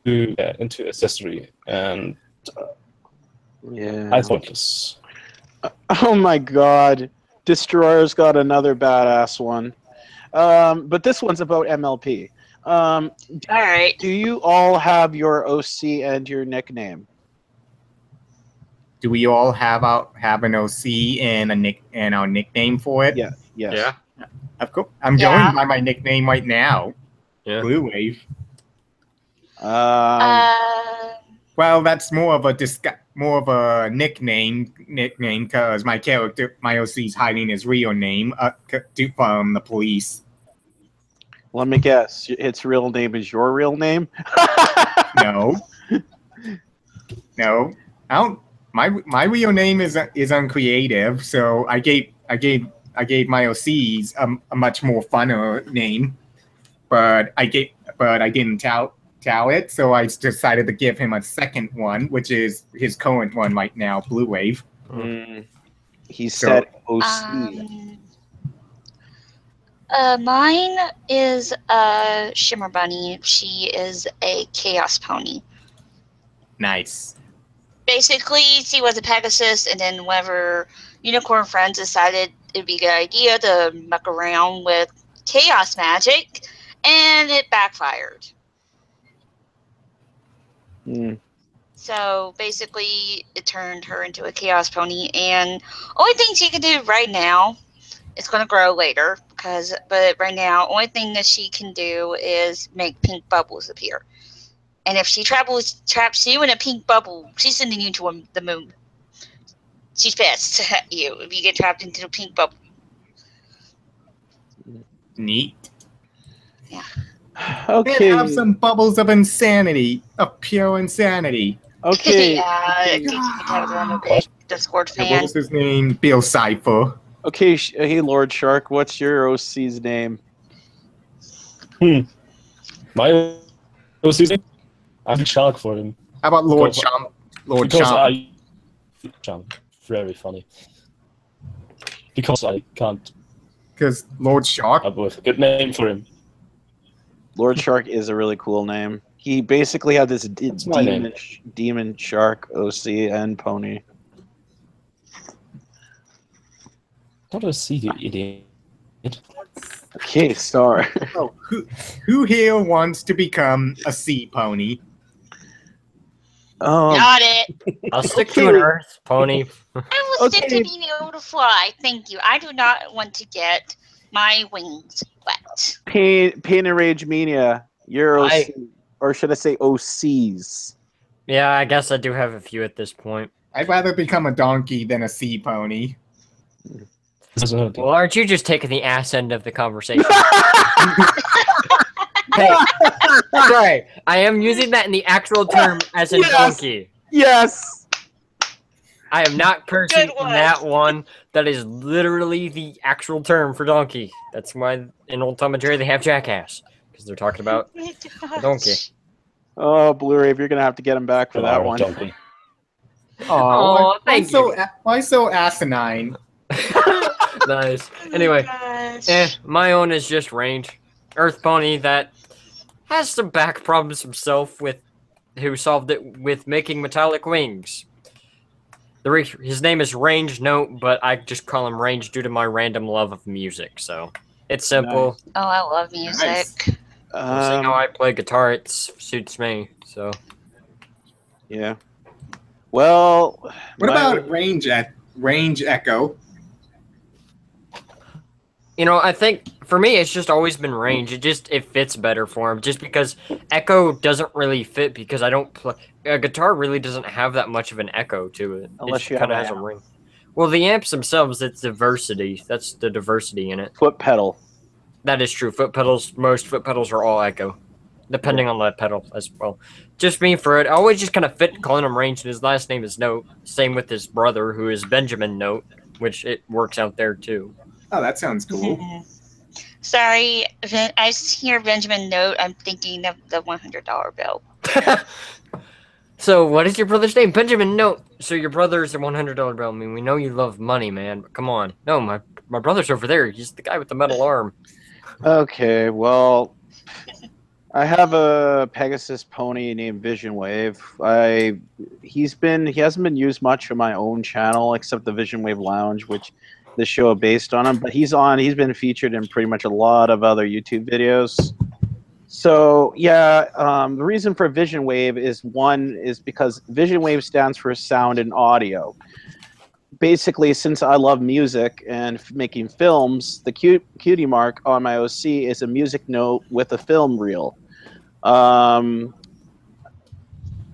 Into accessory, and Yeah. I pointless. Oh my God, Destroyer's got another badass one. But this one's about MLP. All right. Do you all have your OC and your nickname? Do we all have an OC and our nickname for it? Yeah. Yes. Yeah. Of course. I'm going by my nickname right now. Yeah. Blue Wave. Well, that's more of a nickname because my OC's hiding his real name from the police. Let me guess. Its real name is your real name? No. No. I don't. My real name is uncreative, so I gave my OCs a much more funner name, but I didn't tell it, so I decided to give him a second one, which is his current one right now, Blue Wave. He said OC. Mine is Shimmer Bunny. She is a Chaos Pony. Nice. Basically, she was a Pegasus, and then whenever Unicorn Friends decided it'd be a good idea to muck around with chaos magic, and it backfired. Mm. So basically, it turned her into a chaos pony, and only thing she can do right now, it's going to grow later, but right now, only thing that she can do is make pink bubbles appear. And if she traps you in a pink bubble, she's sending you to the moon. She's pissed at you if you get trapped into a pink bubble. Neat. Okay. And have some bubbles of insanity, of pure insanity. Okay. Yeah, in case you can tell that I'm a big Discord And fan. what was his name? Bill Cipher. Okay. Hey, Lord Shark, what's your OC's name? My OC's name? I'm Shark for him. How about Lord Because- Champ? Lord Because Champ. Champ. Very funny. Because I can't Because Lord Shark. up with a good name for him. Lord Shark is a really cool name. He basically had this my name. demon shark OC and pony. Not a C, you idiot. Okay, sorry. Oh, who here wants to become a sea pony? Got it. I'll stick to an Okay. earth pony. I will stick to Okay. being able to fly. Thank you. I do not want to get my wings wet. Pain and Rage Mania, you're OC. I- Or should I say OCs? Yeah, I guess I do have a few at this point. I'd rather become a donkey than a sea pony. Well, aren't you just taking the ass end of the conversation? Hey, sorry, I am using that in the actual term as a Yes. donkey. Yes. I am not cursing Good in one. that one. That is literally the actual term for donkey. That's why in Old Tom and Jerry they have jackass, because they're talking about a donkey. Oh, Blu-ray, you're gonna have to get him back for that Or one. donkey. Oh, thank you. Why so asinine? Nice. Anyway, Gosh. my own is just range. Earth pony that has some back problems himself who solved it with making metallic wings. His name is Range Note, but I just call him Range due to my random love of music. So it's simple. Nice. Oh, I love music. Nice. Seeing how I play guitar, it suits me. So Yeah. Well, What my- about range echo? I think for me, it's just always been range. It fits better for him, just because echo doesn't really fit because I don't play. A guitar really doesn't have that much of an echo to it. Unless it you kind of have has an a ring. Well, the amps themselves, it's diversity. That's the diversity in it. foot pedal? That is true. Most foot pedals are all echo, depending on the pedal as well. Just me for it. I always just kind of fit calling him Range, and his last name is Note. Same with his brother, who is Benjamin Note, which it works out there too. Oh, that sounds cool. Sorry, I hear Benjamin Note. I'm thinking of the $100 bill. So, what is your brother's name? Benjamin Note. So your brother's a $100 bill. I mean, we know you love money, man. But come on. No, my brother's over there. He's the guy with the metal arm. Okay, well, I have a Pegasus pony named Vision Wave. He hasn't been used much on my own channel except the Vision Wave Lounge, which the show based on him. But he's been featured in pretty much a lot of other YouTube videos. So yeah, the reason for Vision Wave is because Vision Wave stands for sound and audio. Basically, since I love music and making films, the cutie mark on my OC is a music note with a film reel.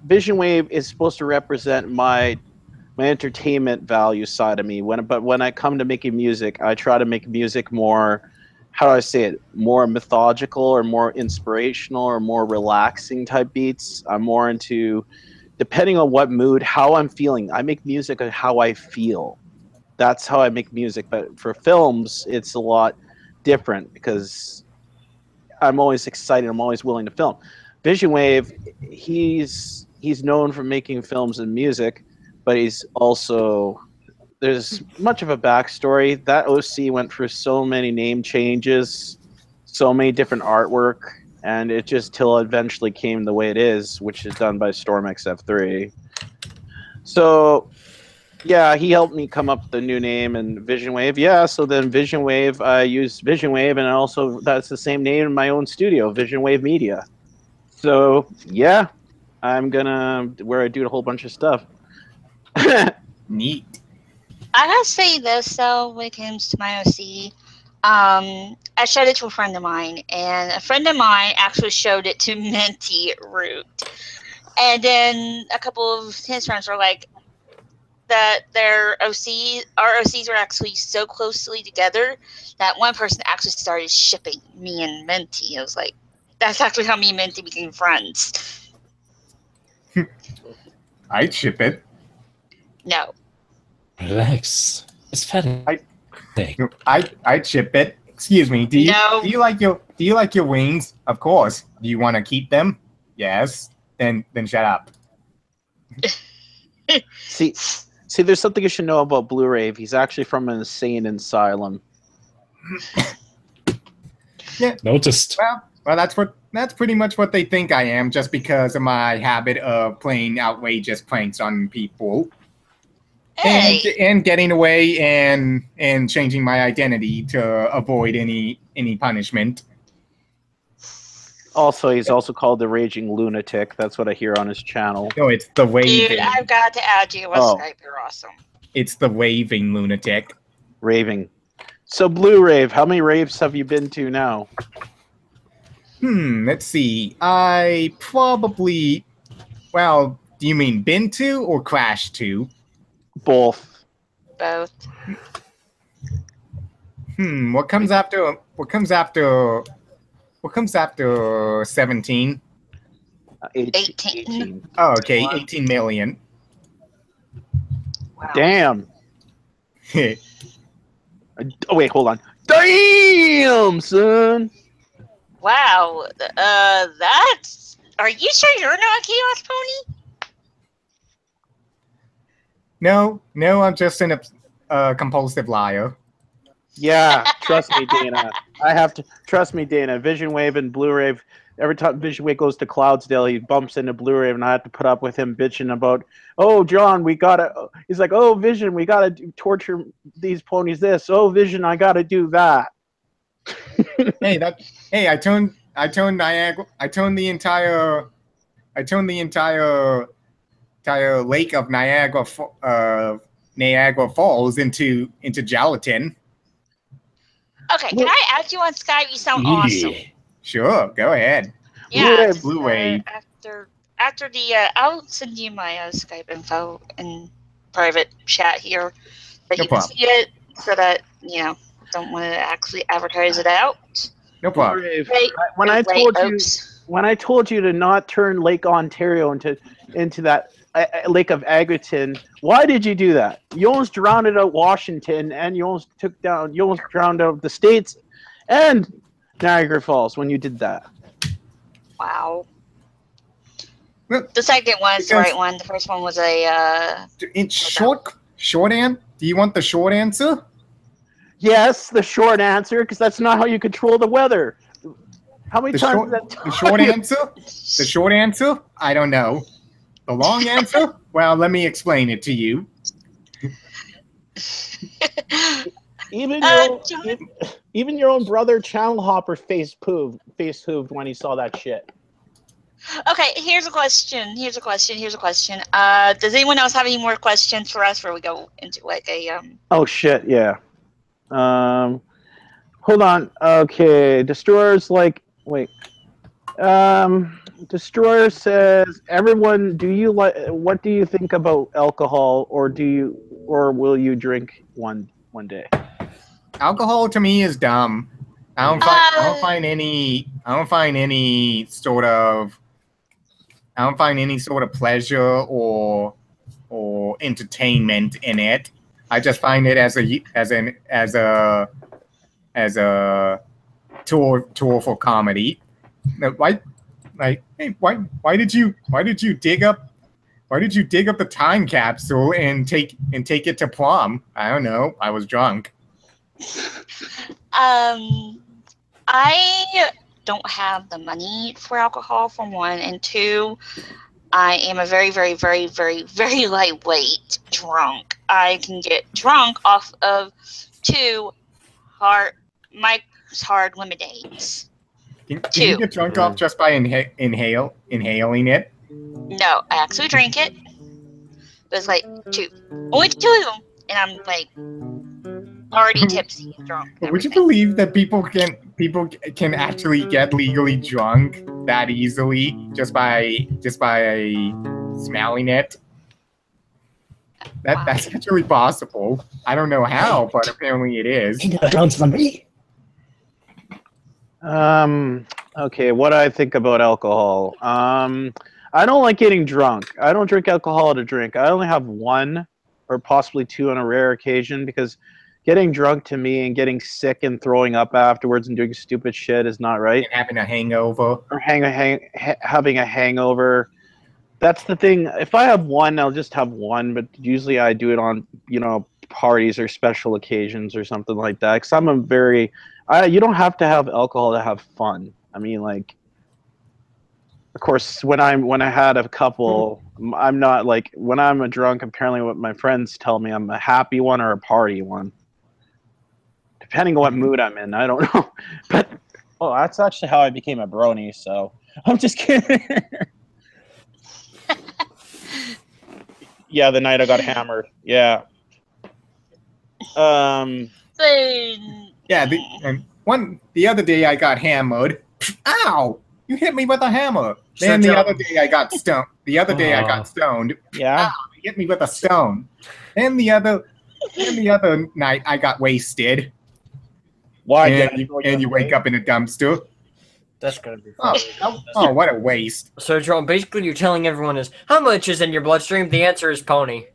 Vision Wave is supposed to represent my entertainment value side of me. But when I come to making music, I try to make music more, how do I say it, more mythological or more inspirational or more relaxing type beats. I'm more into, depending on what mood, how I'm feeling. I make music on how I feel. That's how I make music. But for films, it's a lot different because I'm always excited. I'm always willing to film. Vision Wave, he's known for making films and music, but he's also, there's much of a backstory. That OC went through so many name changes, so many different artwork, and it just till it eventually came the way it is, which is done by StormXF3. So yeah, he helped me come up with the new name and Vision Wave. Yeah, so then Vision Wave, I used Vision Wave, and also that's the same name in my own studio, Vision Wave Media. So yeah, I'm gonna where I do a whole bunch of stuff. Neat. I gotta say this though, when it comes to my OC, I showed it to a friend of mine, and a friend of mine actually showed it to Minty Root, and then a couple of his friends were like that our OCs were actually so closely together that one person actually started shipping me and Minty. I was like, that's actually how me and Minty became friends. I'd ship it. No. Relax. It's pathetic. I'd ship it. Excuse me. Do you No. do you like your wings? Of course. Do you want to keep them? Yes. Then shut up. See, there's something you should know about Blu-ray. He's actually from an insane asylum. Noticed. Well, that's pretty much what they think I am, just because of my habit of playing outrageous pranks on people. Hey. And getting away and changing my identity to avoid any punishment. Also, he's also called the Raging Lunatic. That's what I hear on his channel. No, it's the Dude, waving. I've got to add you on Oh. Skype. You're awesome. It's the waving lunatic. Raving. So, Blue Rave, how many raves have you been to now? Let's see. I probably... Well, do you mean been to or crashed to? Both. Both. What comes after 17? 18. Oh, okay, 18 million. Wow. Damn. Oh, wait, hold on. Damn, son. Wow. That's. Are you sure you're not a Chaos Pony? No, I'm just a compulsive liar. Yeah, trust me, Dana. I have to trust me, Dana. Vision Wave and Blue Rave. Every time Vision Wave goes to Cloudsdale, he bumps into Blue Rave, and I have to put up with him bitching about, "Oh, John, we gotta." He's like, "Oh, Vision, we gotta torture these ponies. This. Oh, Vision, I gotta do that." Hey, I turned the entire lake of Niagara Falls into gelatin. Okay, can I add you on Skype? You sound awesome. Sure, go ahead. Yeah. Blue Wave. After the, I'll send you my Skype info in private chat here, but No you can problem. see it so that don't want to actually advertise it out. No problem. Blue Rave, Right, when I told you to not turn Lake Ontario into that Lake of Agriton, why did you do that? You almost drowned out Washington, and you almost drowned out the states and Niagara Falls when you did that. Wow. Well, The second one is the because- right one. The first one was a. In short answer. Do you want the short answer? Yes, the short answer, because that's not how you control the weather. How many The times short, did that the short answer? The short answer? I don't know. The long answer? Well, let me explain it to you. Even John- even your own brother Channel Hopper face hooved when he saw that shit. Okay, here's a question. Does anyone else have any more questions for us before we go into like a Oh shit, yeah. Hold on. Okay, Destroyer's like wait. Destroyer says, "Everyone, what do you think about alcohol, or will you drink one day?" Alcohol to me is dumb. I don't find any sort of pleasure or entertainment in it. I just find it as a tool for comedy. Why did you dig up the time capsule and take it to prom? I don't know. I was drunk. I don't have the money for alcohol, for one, and two, I am a very, very, very, very, very lightweight drunk. I can get drunk off of 2 Mike's Hard Lemonades. Can you get drunk off just by inhaling it? No, I actually drank it. But it's like only two of them, and I'm like already tipsy, and drunk. And Would you everything. believe that people can actually get legally drunk that easily just by smelling it? That's actually possible. I don't know how, but apparently it is. Okay, what do I think about alcohol? I don't like getting drunk. I don't drink alcohol to drink. I only have one or possibly two on a rare occasion because getting drunk to me and getting sick and throwing up afterwards and doing stupid shit is not right. And having a hangover. Or having a hangover. That's the thing. If I have one, I'll just have one, but usually I do it on, parties or special occasions or something like that. Because I'm you don't have to have alcohol to have fun. I mean, like, of course, when I had a couple, I'm not like, when I'm a drunk, apparently what my friends tell me, I'm a happy one or a party one. Depending on what mood I'm in, I don't know. But, that's actually how I became a brony, so I'm just kidding. Yeah, the night I got hammered. Yeah. Yeah, the other day I got hammered. Ow! You hit me with a hammer. Then the other day I got stoned. The other day I got stoned. Yeah. Ow, you hit me with a stone. And the other night I got wasted. Why? And you wake up in a dumpster. That's gonna be fun. Oh, what a waste. So, John, basically you're telling everyone is, how much is in your bloodstream? The answer is pony.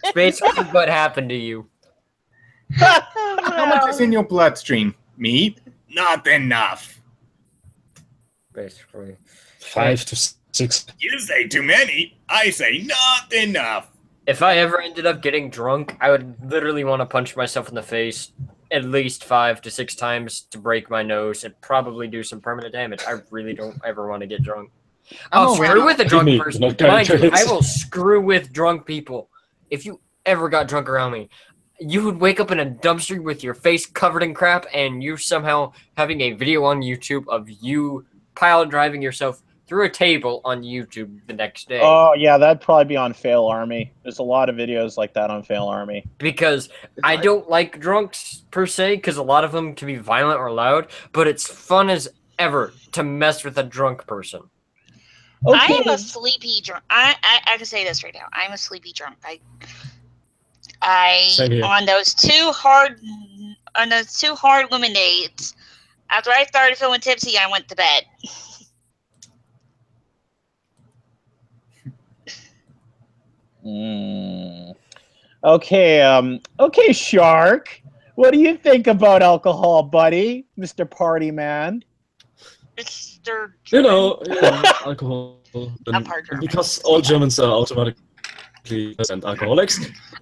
It's basically what happened to you. How much is in your bloodstream? Me? Not enough. Basically. 5 to 6. You say too many. I say not enough. If I ever ended up getting drunk, I would literally want to punch myself in the face at least 5 to 6 times to break my nose and probably do some permanent damage. I really don't ever want to get drunk. I'll screw with a drunk person. Mind you, I will screw with drunk people. If you ever got drunk around me, you would wake up in a dumpster with your face covered in crap and you somehow having a video on YouTube of you pile driving yourself through a table on YouTube the next day. Oh, yeah, that'd probably be on Fail Army. There's a lot of videos like that on Fail Army. Because I don't like drunks, per se, because a lot of them can be violent or loud, but it's fun as ever to mess with a drunk person. Okay. I am a sleepy drunk. I can say this right now. I'm a sleepy drunk. I on those two hard lemonades, after I started feeling tipsy, I went to bed. Okay, Shark. What do you think about alcohol, buddy, Mr. Party Man? Mr. Alcohol. I'm part German. Because all Germans are automatically alcoholics.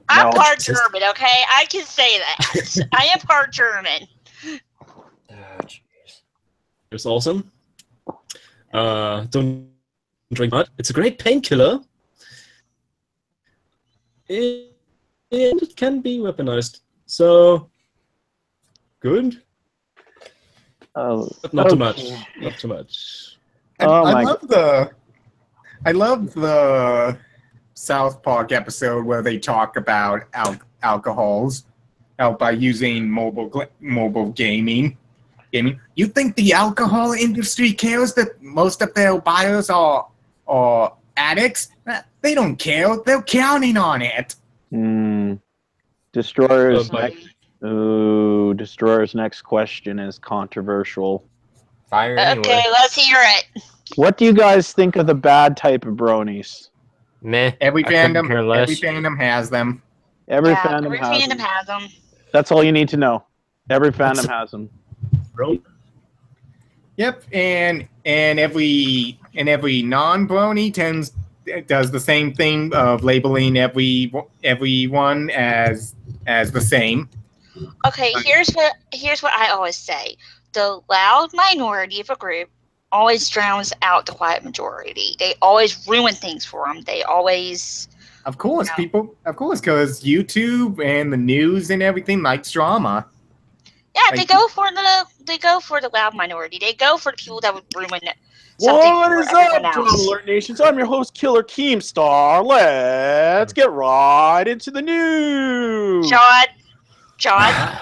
I'm part German, okay? I can say that. I am part German. It's awesome. Don't drink much. It's a great painkiller. And it can be weaponized. So, good. But not too much. Not too much. I love the South Park episode where they talk about alcohols by using mobile gaming. You think the alcohol industry cares that most of their buyers are addicts? They don't care. They're counting on it. Destroyer's next question is controversial. Fire Okay, anyway. let's hear it. What do you guys think of the bad type of bronies? Meh. Every fandom has them. Every Every fandom has them. That's all you need to know. Every fandom has them. Yep, and every non-brony does the same thing of labeling everyone as the same. Okay, here's what I always say: the loud minority of a group always drowns out the quiet majority. They always ruin things for them. They always. Of course, because YouTube and the news and everything likes drama. Yeah, Like- they go for the loud minority. They go for the people that would ruin something What for is everyone up, Drama else. Alert Nations? I'm your host, Killer Keemstar. Let's get right into the news. John, I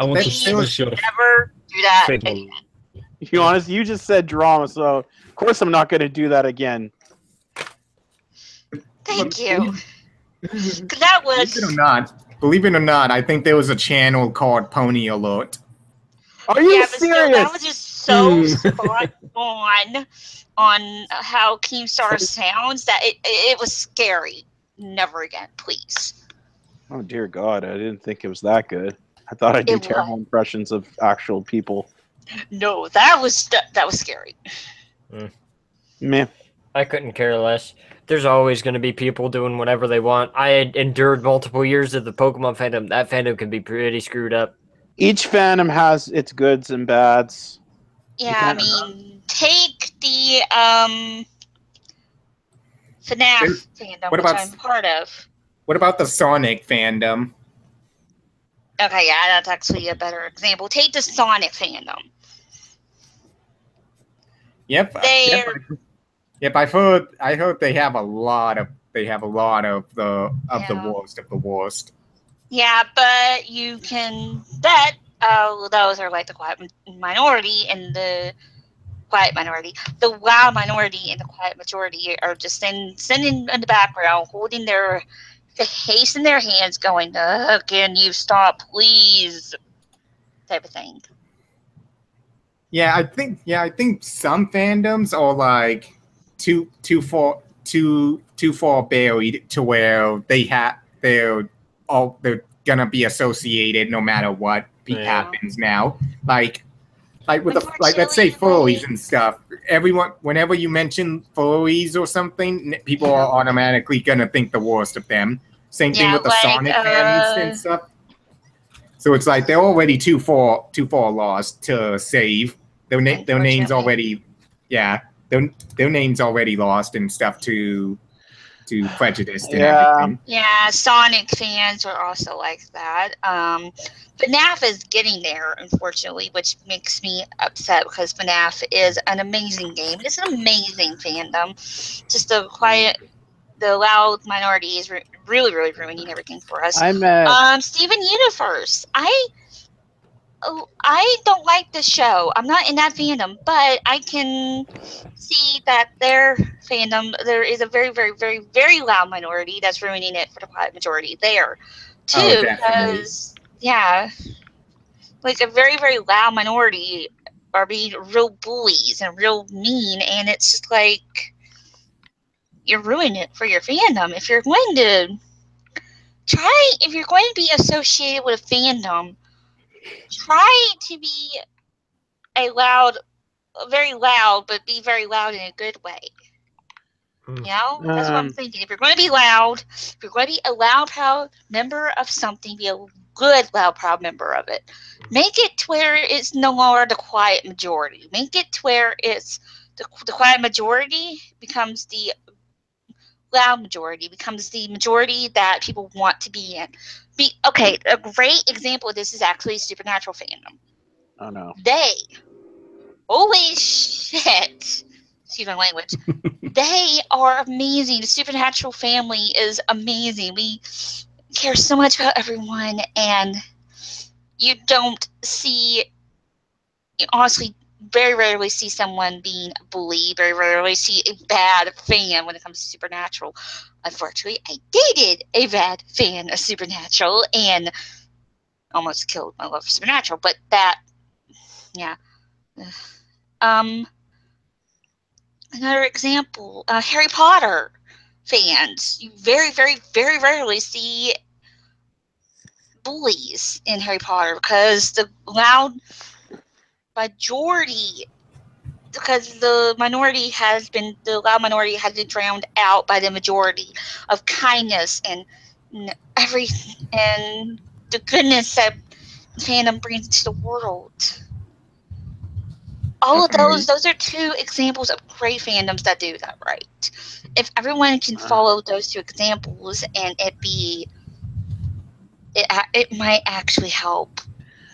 want to please finish your never do that fate again. one. You honest, you just said drama, so of course I'm not going to do that again. Thank you. 'Cause that Believe it or not, I think there was a channel called Pony Alert. Are you but still, serious? that was just so spot on how Keemstar sounds that it was scary. Never again, please. Oh dear God, I didn't think it was that good. I thought I'd do It was. terrible impressions of actual people. No, that was scary. Meh. I couldn't care less. There's always going to be people doing whatever they want. I had endured multiple years of the Pokemon fandom. That fandom can be pretty screwed up. Each fandom has its goods and bads. Yeah, I mean, take the FNAF fandom, What which about- I'm part of. What about the Sonic fandom? Okay, yeah, that's actually a better example. Take the Sonic fandom. Yep. They're Yep. I heard they have a lot of the Yeah. worst of the worst. Yeah, but you can bet those are like the quiet minority and the quiet minority. The loud minority and the quiet majority are just sitting in the background, holding their face in their hands, going, "Can you stop, please?" type of thing. Yeah, I think some fandoms are like too far buried to where they're gonna be associated no matter what Yeah. happens now. Like with let's say Unfortunately, furries and stuff. Everyone, whenever you mention furries or something, people are automatically gonna think the worst of them. Same thing Yeah, with the like, Sonic fans and stuff. So it's like they're already too far lost to save. Their names Unfortunately. already, yeah, their names already lost and stuff to prejudice and Yeah. everything. Yeah, Sonic fans are also like that. But FNAF is getting there, unfortunately, which makes me upset because FNAF is an amazing game. It's an amazing fandom. Just the loud minority is really, really ruining everything for us. I met. Steven Universe. I don't like the show. I'm not in that fandom, but I can see that their fandom, there is a very, very, very, very loud minority that's ruining it for the quiet majority there, too. Oh, definitely. Because, yeah, like a very, very loud minority are being real bullies and real mean, and it's just like you're ruining it for your fandom. If you're going to be associated with a fandom, try to be very loud, but be very loud in a good way. You know, that's what I'm thinking. If you're going to be loud, if you're going to be a loud, proud member of something, be a good, loud, proud member of it. Make it to where it's no longer the quiet majority. Make it to where it's the quiet majority becomes the loud majority, becomes the majority that people want to be in. Okay, a great example of this is actually Supernatural fandom. Oh no. Holy shit! Excuse my language. They are amazing. The Supernatural family is amazing. We care so much about everyone, and you honestly very rarely see someone being a bully, very rarely see a bad fan when it comes to Supernatural. Unfortunately, I dated a bad fan of Supernatural and almost killed my love for Supernatural, but that, yeah. Another example, Harry Potter fans. You very, very, very rarely see bullies in Harry Potter because the loud majority, because the loud minority has been drowned out by the majority of kindness and the goodness that fandom brings to the world. All of those are two examples of great fandoms that do that right. If everyone can follow those two examples, and it might actually help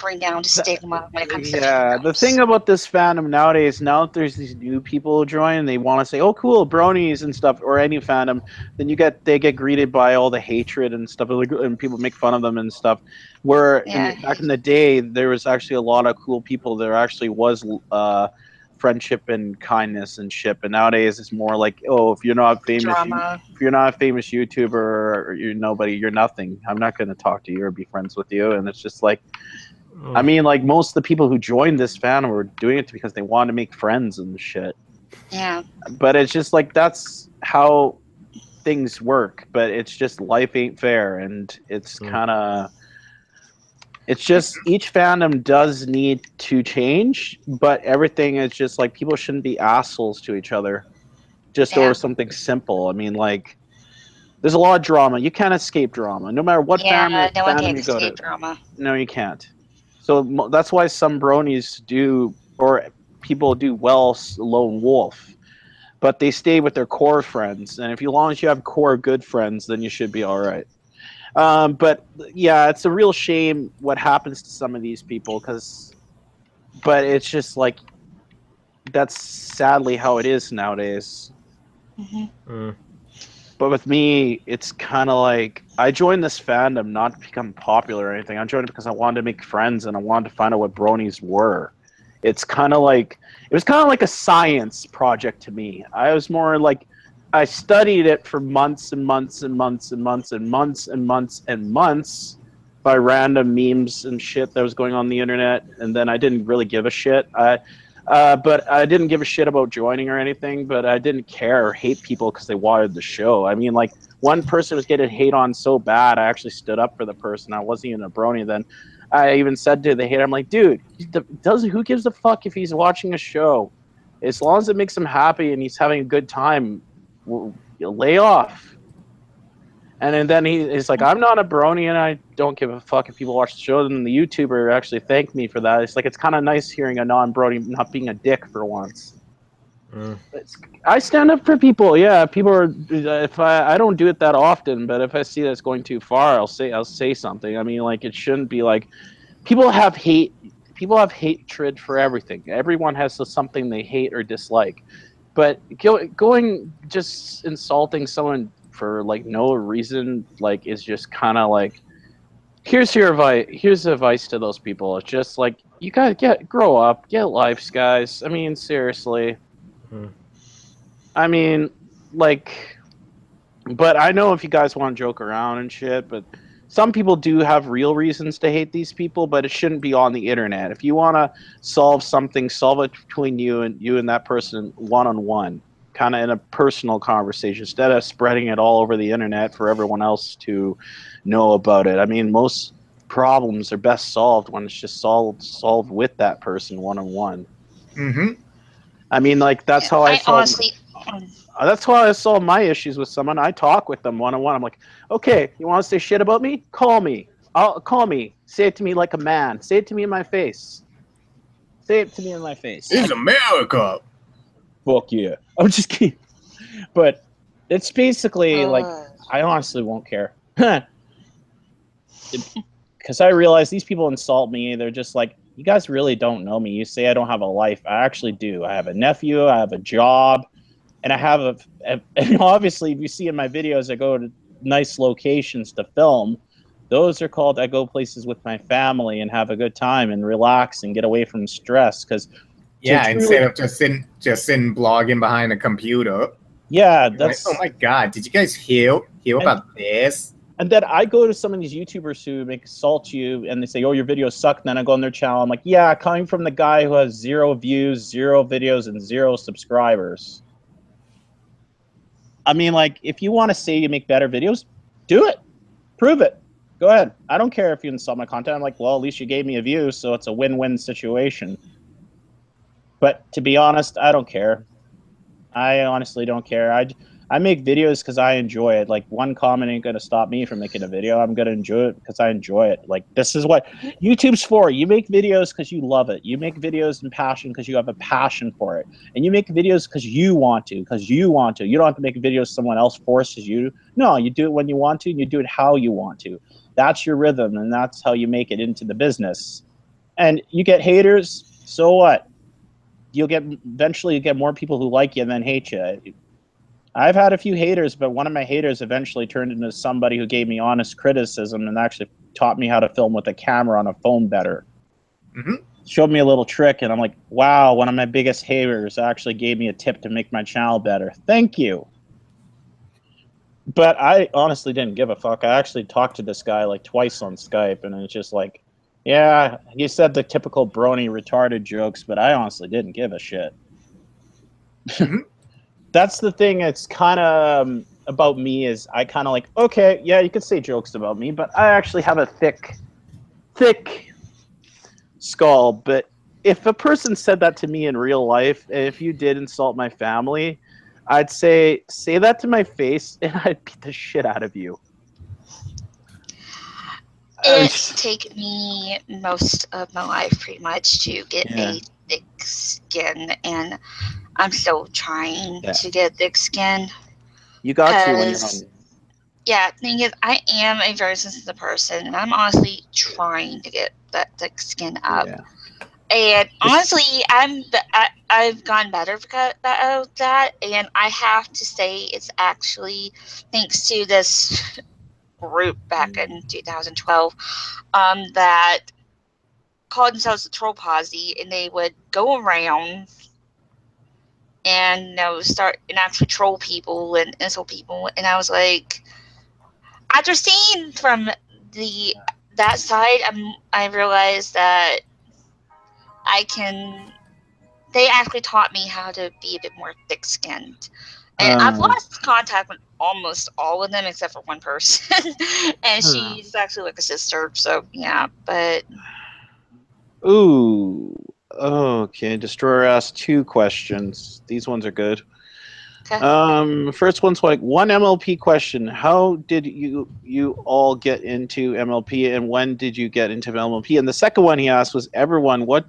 bring down stigma when it comes to Yeah, the fandoms. thing about this fandom nowadays, now that there's these new people who join and they want to say, "Oh, cool, bronies and stuff," or any fandom, then they get greeted by all the hatred and stuff, and people make fun of them and stuff. Where Yeah. back in the day, there was actually a lot of cool people. There actually was friendship and kindness and shit. But nowadays, it's more like, oh, if you're not famous, Drama. if you're not a famous YouTuber or you're nobody, you're nothing. I'm not going to talk to you or be friends with you. And it's just like. I mean, like, most of the people who joined this fandom were doing it because they wanted to make friends and shit. Yeah. But it's just like that's how things work. But it's just life ain't fair, and it's kind of. It's just each fandom does need to change, but everything is just like people shouldn't be assholes to each other, just over something simple. I mean, like, there's a lot of drama. You can't escape drama, no matter what Yeah, no one fandom can you go to. escape drama. No, you can't. So that's why some bronies do, or people do well lone wolf, but they stay with their core friends. And if as long as you have core good friends, then you should be all right. But yeah, it's a real shame what happens to some of these people but it's just like that's sadly how it is nowadays. But with me, it's kind of like I joined this fandom not to become popular or anything. I joined it because I wanted to make friends and I wanted to find out what bronies were. It was kind of like a science project to me. I was more like I studied it for months and months and months and months and months and months and months by random memes and shit that was going on the internet, and then I didn't really give a shit. But I didn't give a shit about joining or anything, but I didn't care or hate people because they wanted the show. I mean, like, one person was getting hate on so bad, I actually stood up for the person. I wasn't even a brony then. I even said to the hater, I'm like, dude, who gives a fuck if he's watching a show? As long as it makes him happy and he's having a good time, lay off. And then he's like, I'm not a brony and I don't give a fuck if people watch the show. And the YouTuber actually thanked me for that. It's like, it's kind of nice hearing a non-brony not being a dick for once. I stand up for people. Yeah, people are. If I don't do it that often, but if I see that it's going too far, I'll say something. I mean, like, it shouldn't be like people have hate. People have hatred for everything. Everyone has something they hate or dislike. But going just insulting someone for like no reason, like, is just kind of like, here's advice to those people. It's just like, you gotta grow up, get lives, guys. I mean, seriously. I mean, like, but I know if you guys want to joke around and shit, but some people do have real reasons to hate these people, but it shouldn't be on the internet. If you want to solve something, solve it between you and that person one-on-one, kind of in a personal conversation, instead of spreading it all over the internet for everyone else to know about it. I mean, most problems are best solved when it's just solved with that person one-on-one. I mean, like, that's how I solve. Honestly, that's why I solve my issues with someone. I talk with them one-on-one. I'm like, okay, you want to say shit about me? Call me. Call me. Say it to me like a man. Say it to me in my face. Say it to me in my face. It's America. Fuck yeah. I'm just kidding. But it's basically like, I honestly won't care. Because I realize these people insult me. They're just like, you guys really don't know me. You say I don't have a life. I actually do. I have a nephew. I have a job. And I have and obviously, if you see in my videos, I go to nice locations to film. Those are called, I go places with my family and have a good time and relax and get away from stress. Because instead of just sitting blogging behind a computer. Yeah, that's. Like, oh my god! Did you guys hear about this? And then I go to some of these YouTubers who insult you, and they say, "Oh, your videos suck." And then I go on their channel. I'm like, "Yeah, coming from the guy who has 0 views, 0 videos, and 0 subscribers." I mean, like, if you want to say you make better videos, do it. Prove it. Go ahead. I don't care if you insult my content. I'm like, well, at least you gave me a view, so it's a win-win situation. But to be honest, I don't care. I honestly don't care. I make videos because I enjoy it. Like, one comment ain't going to stop me from making a video. I'm going to enjoy it because I enjoy it. Like, this is what YouTube's for. You make videos because you love it. You make videos in passion because you have a passion for it. And you make videos because you want to, You don't have to make videos someone else forces you. No, you do it when you want to, and you do it how you want to. That's your rhythm, and that's how you make it into the business. And you get haters, so what? You'll get eventually you get more people who like you and then hate you. I've had a few haters, but one of my haters eventually turned into somebody who gave me honest criticism and actually taught me how to film with a camera on a phone better. Mm-hmm. Showed me a little trick, and I'm like, wow, one of my biggest haters actually gave me a tip to make my channel better. Thank you. But I honestly didn't give a fuck. I actually talked to this guy like twice on Skype, and it's just like, yeah, he said the typical brony retarded jokes, but I honestly didn't give a shit. Mm-hmm. That's the thing. It's kind of about me is I kind of like, okay, yeah, you could say jokes about me, but I actually have a thick skull. But if a person said that to me in real life, if you did insult my family, I'd say that to my face, and I'd beat the shit out of you. It's taken me most of my life pretty much to get Yeah. a thick skin, and I'm still trying Yeah. to get thick skin. You got to when you're Because, on. yeah, thing is, I am a very sensitive person, and I'm honestly trying to get that thick skin up. Yeah. And honestly, I've gotten better because of that, and I have to say it's actually thanks to this group back in 2012 that called themselves the Troll Posse, and they would go around and start and actually troll people and insult people. And I was like, after seeing from that side, I realized that I can. They actually taught me how to be a bit more thick-skinned, and I've lost contact with almost all of them except for one person, and she's actually like a sister. So yeah, but Ooh. Okay. Destroyer asked 2 questions. These ones are good. okay. First one's like one MLP question. How did you all get into MLP, and when did you get into MLP? And the second one he asked was, everyone, what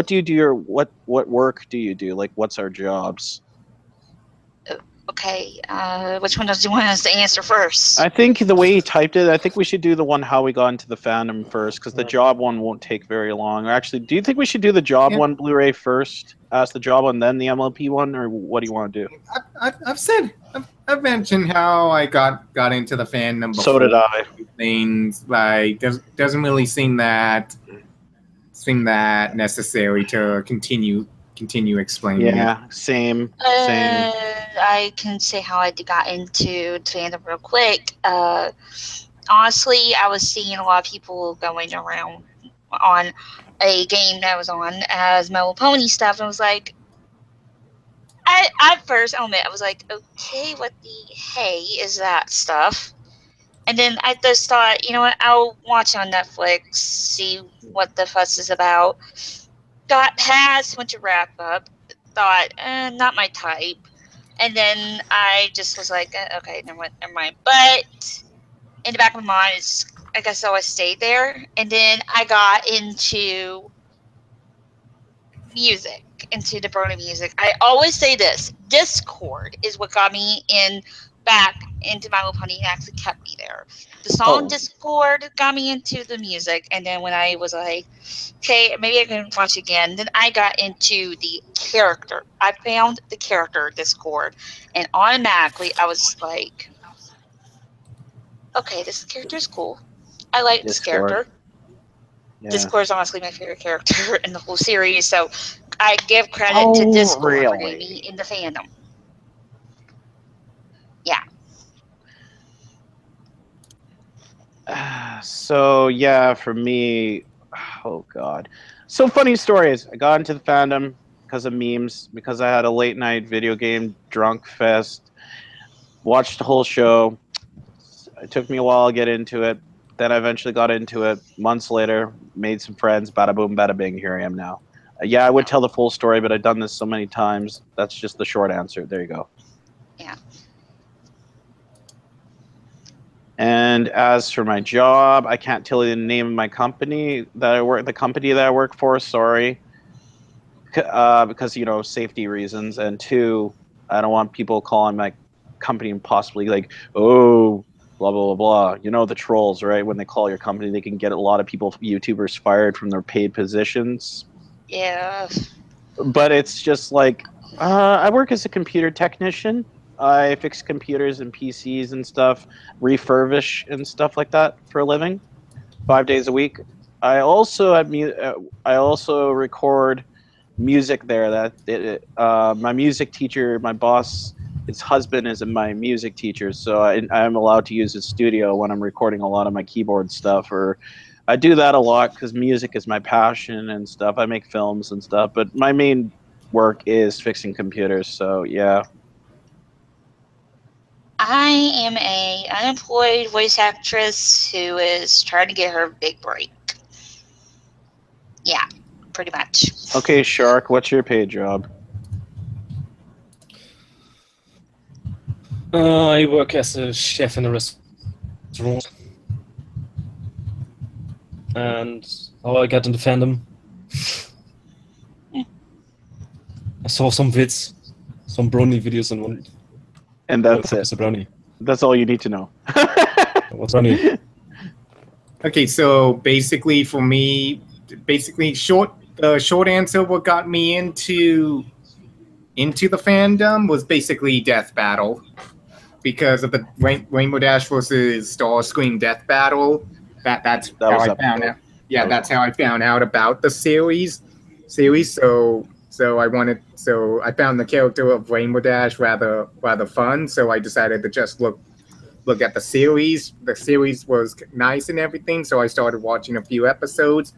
do you do, or what work do you do? Like, what's our jobs? Okay, which one does you want us to answer first? I think the way he typed it, I think we should do the one how we got into the fandom first, because the job one won't take very long. Or actually, do you think we should do the job one Blu-ray first? Ask the job one, then the MLP one, or what do you want to do? I've mentioned how I got into the fandom before. So did I. Things like doesn't really seem that necessary to continue explaining it. Yeah, same. I can say how I got into fandom real quick. Honestly, I was seeing a lot of people going around on a game that I was on as My Little Pony stuff, and I was like, at first, I'll admit, I was like, okay, what the hey is that stuff? And then I just thought, you know what, I'll watch on Netflix, see what the fuss is about. Got past, went to wrap up, thought, not my type. And then I just was like, okay, never mind. But in the back of my mind, it's, I guess I always stayed there. And then I got into music, into the Bernie music. I always say this: Discord is what got me back into My Little Pony and actually kept me there. The song Discord got me into the music, and then when I was like, okay, maybe I can watch again, then I got into the character. I found the character Discord, and automatically I was like, okay, this character is cool. I like this character. Yeah. Discord is honestly my favorite character in the whole series, so I give credit to Discord for getting me in the fandom. Yeah. So yeah, for me, oh god. So funny stories. I got into the fandom because of memes, because I had a late night video game drunk fest. Watched the whole show. It took me a while to get into it. Then I eventually got into it. Months later, made some friends. Bada boom, bada bing. Here I am now. Yeah, I would tell the full story, but I've done this so many times. That's just the short answer. There you go. Yeah. And as for my job, I can't tell you the name of my company that I work. The company that I work for. Sorry, because safety reasons, and 2, I don't want people calling my company and possibly like, oh, blah blah blah blah. You know the trolls, right? When they call your company, they can get a lot of people, YouTubers, fired from their paid positions. Yeah. But it's just like I work as a computer technician. I fix computers and PCs and stuff, refurbish and stuff like that for a living, 5 days a week. I also I also record music there. My music teacher, my boss, his husband is my music teacher, so I'm allowed to use his studio when I'm recording a lot of my keyboard stuff. Or I do that a lot because music is my passion and stuff. I make films and stuff, but my main work is fixing computers. So yeah. I am a unemployed voice actress who is trying to get her big break. Yeah, pretty much. Okay, Shark, what's your paid job? I work as a chef in a restaurant. And how I got into fandom. I saw some vids, some brownie videos, and one. And that's it. It's a brownie. That's all you need to know. What's brownie? Okay, so basically for me, short answer, what got me into the fandom was basically Death Battle, because of the Rainbow Dash versus Starscream Death Battle. That's how I found out. Yeah, that's how I found out about the series. So I found the character of Rainbow Dash rather fun. So I decided to just look at the series. The series was nice and everything, so I started watching a few episodes.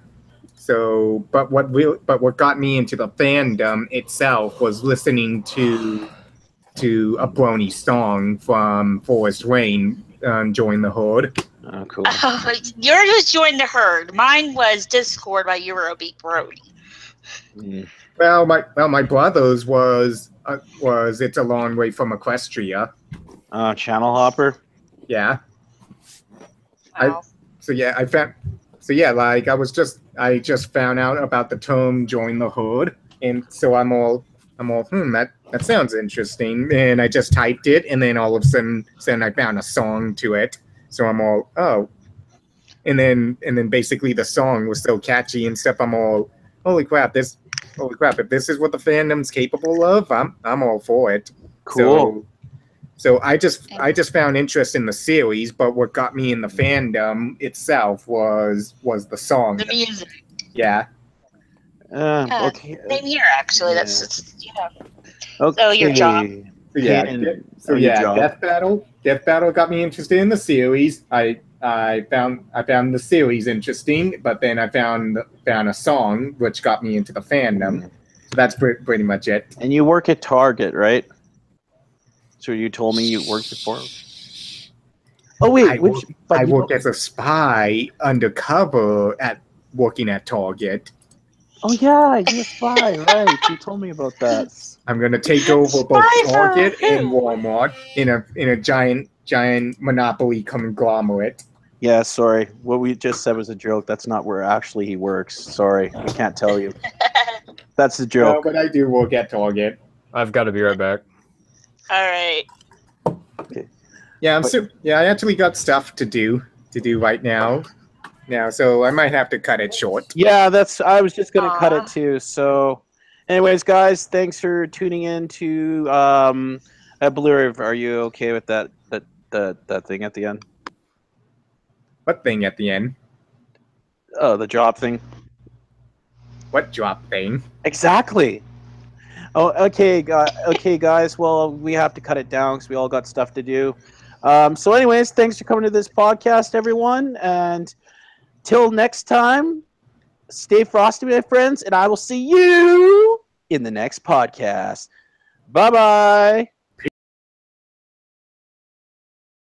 So, but what got me into the fandom itself was listening to a Brony song from Forest Rain, Join the Herd. Oh, cool. Yours was Join the Herd. Mine was Discord by Eurobeat Brody. Mm. Well, my brother's was It's a Long Way from Equestria. Channel Hopper. Yeah. Wow. I just found out about the term Join the Herd, and so I'm all that sounds interesting, and I just typed it, and then all of a sudden I found a song to it, so I'm all, oh, and then basically the song was so catchy and stuff. I'm all, holy crap, if this is what the fandom's capable of, I'm all for it. Cool. So I just found interest in the series, but what got me in the fandom itself was the song. The music. Yeah. Okay. Same here, actually. Yeah. That's yeah. Okay. So your job. Your job. Death Battle got me interested in the series. I found the series interesting, but then I found a song which got me into the fandom. So that's pretty much it. And you work at Target, right? So you told me you worked before. Oh wait, I worked as a spy undercover working at Target. Oh yeah, you're a spy, right? You told me about that. I'm gonna take over both Target and Walmart in a giant monopoly conglomerate. Yeah, sorry. What we just said was a joke. That's not where actually he works. Sorry, we can't tell you. That's a joke. No, but I do work at Target. I've got to be right back. All right. Okay. Yeah, I actually got stuff to do right now. So I might have to cut it short. Yeah, I was just gonna cut it too. So, anyways, guys, thanks for tuning in to Blue River. Are you okay with that thing at the end? What thing at the end? Oh, the drop thing. What drop thing? Exactly. Oh, okay, guys. Well, we have to cut it down because we all got stuff to do. So, anyways, thanks for coming to this podcast, everyone, and till next time, stay frosty, my friends, and I will see you in the next podcast. Bye-bye.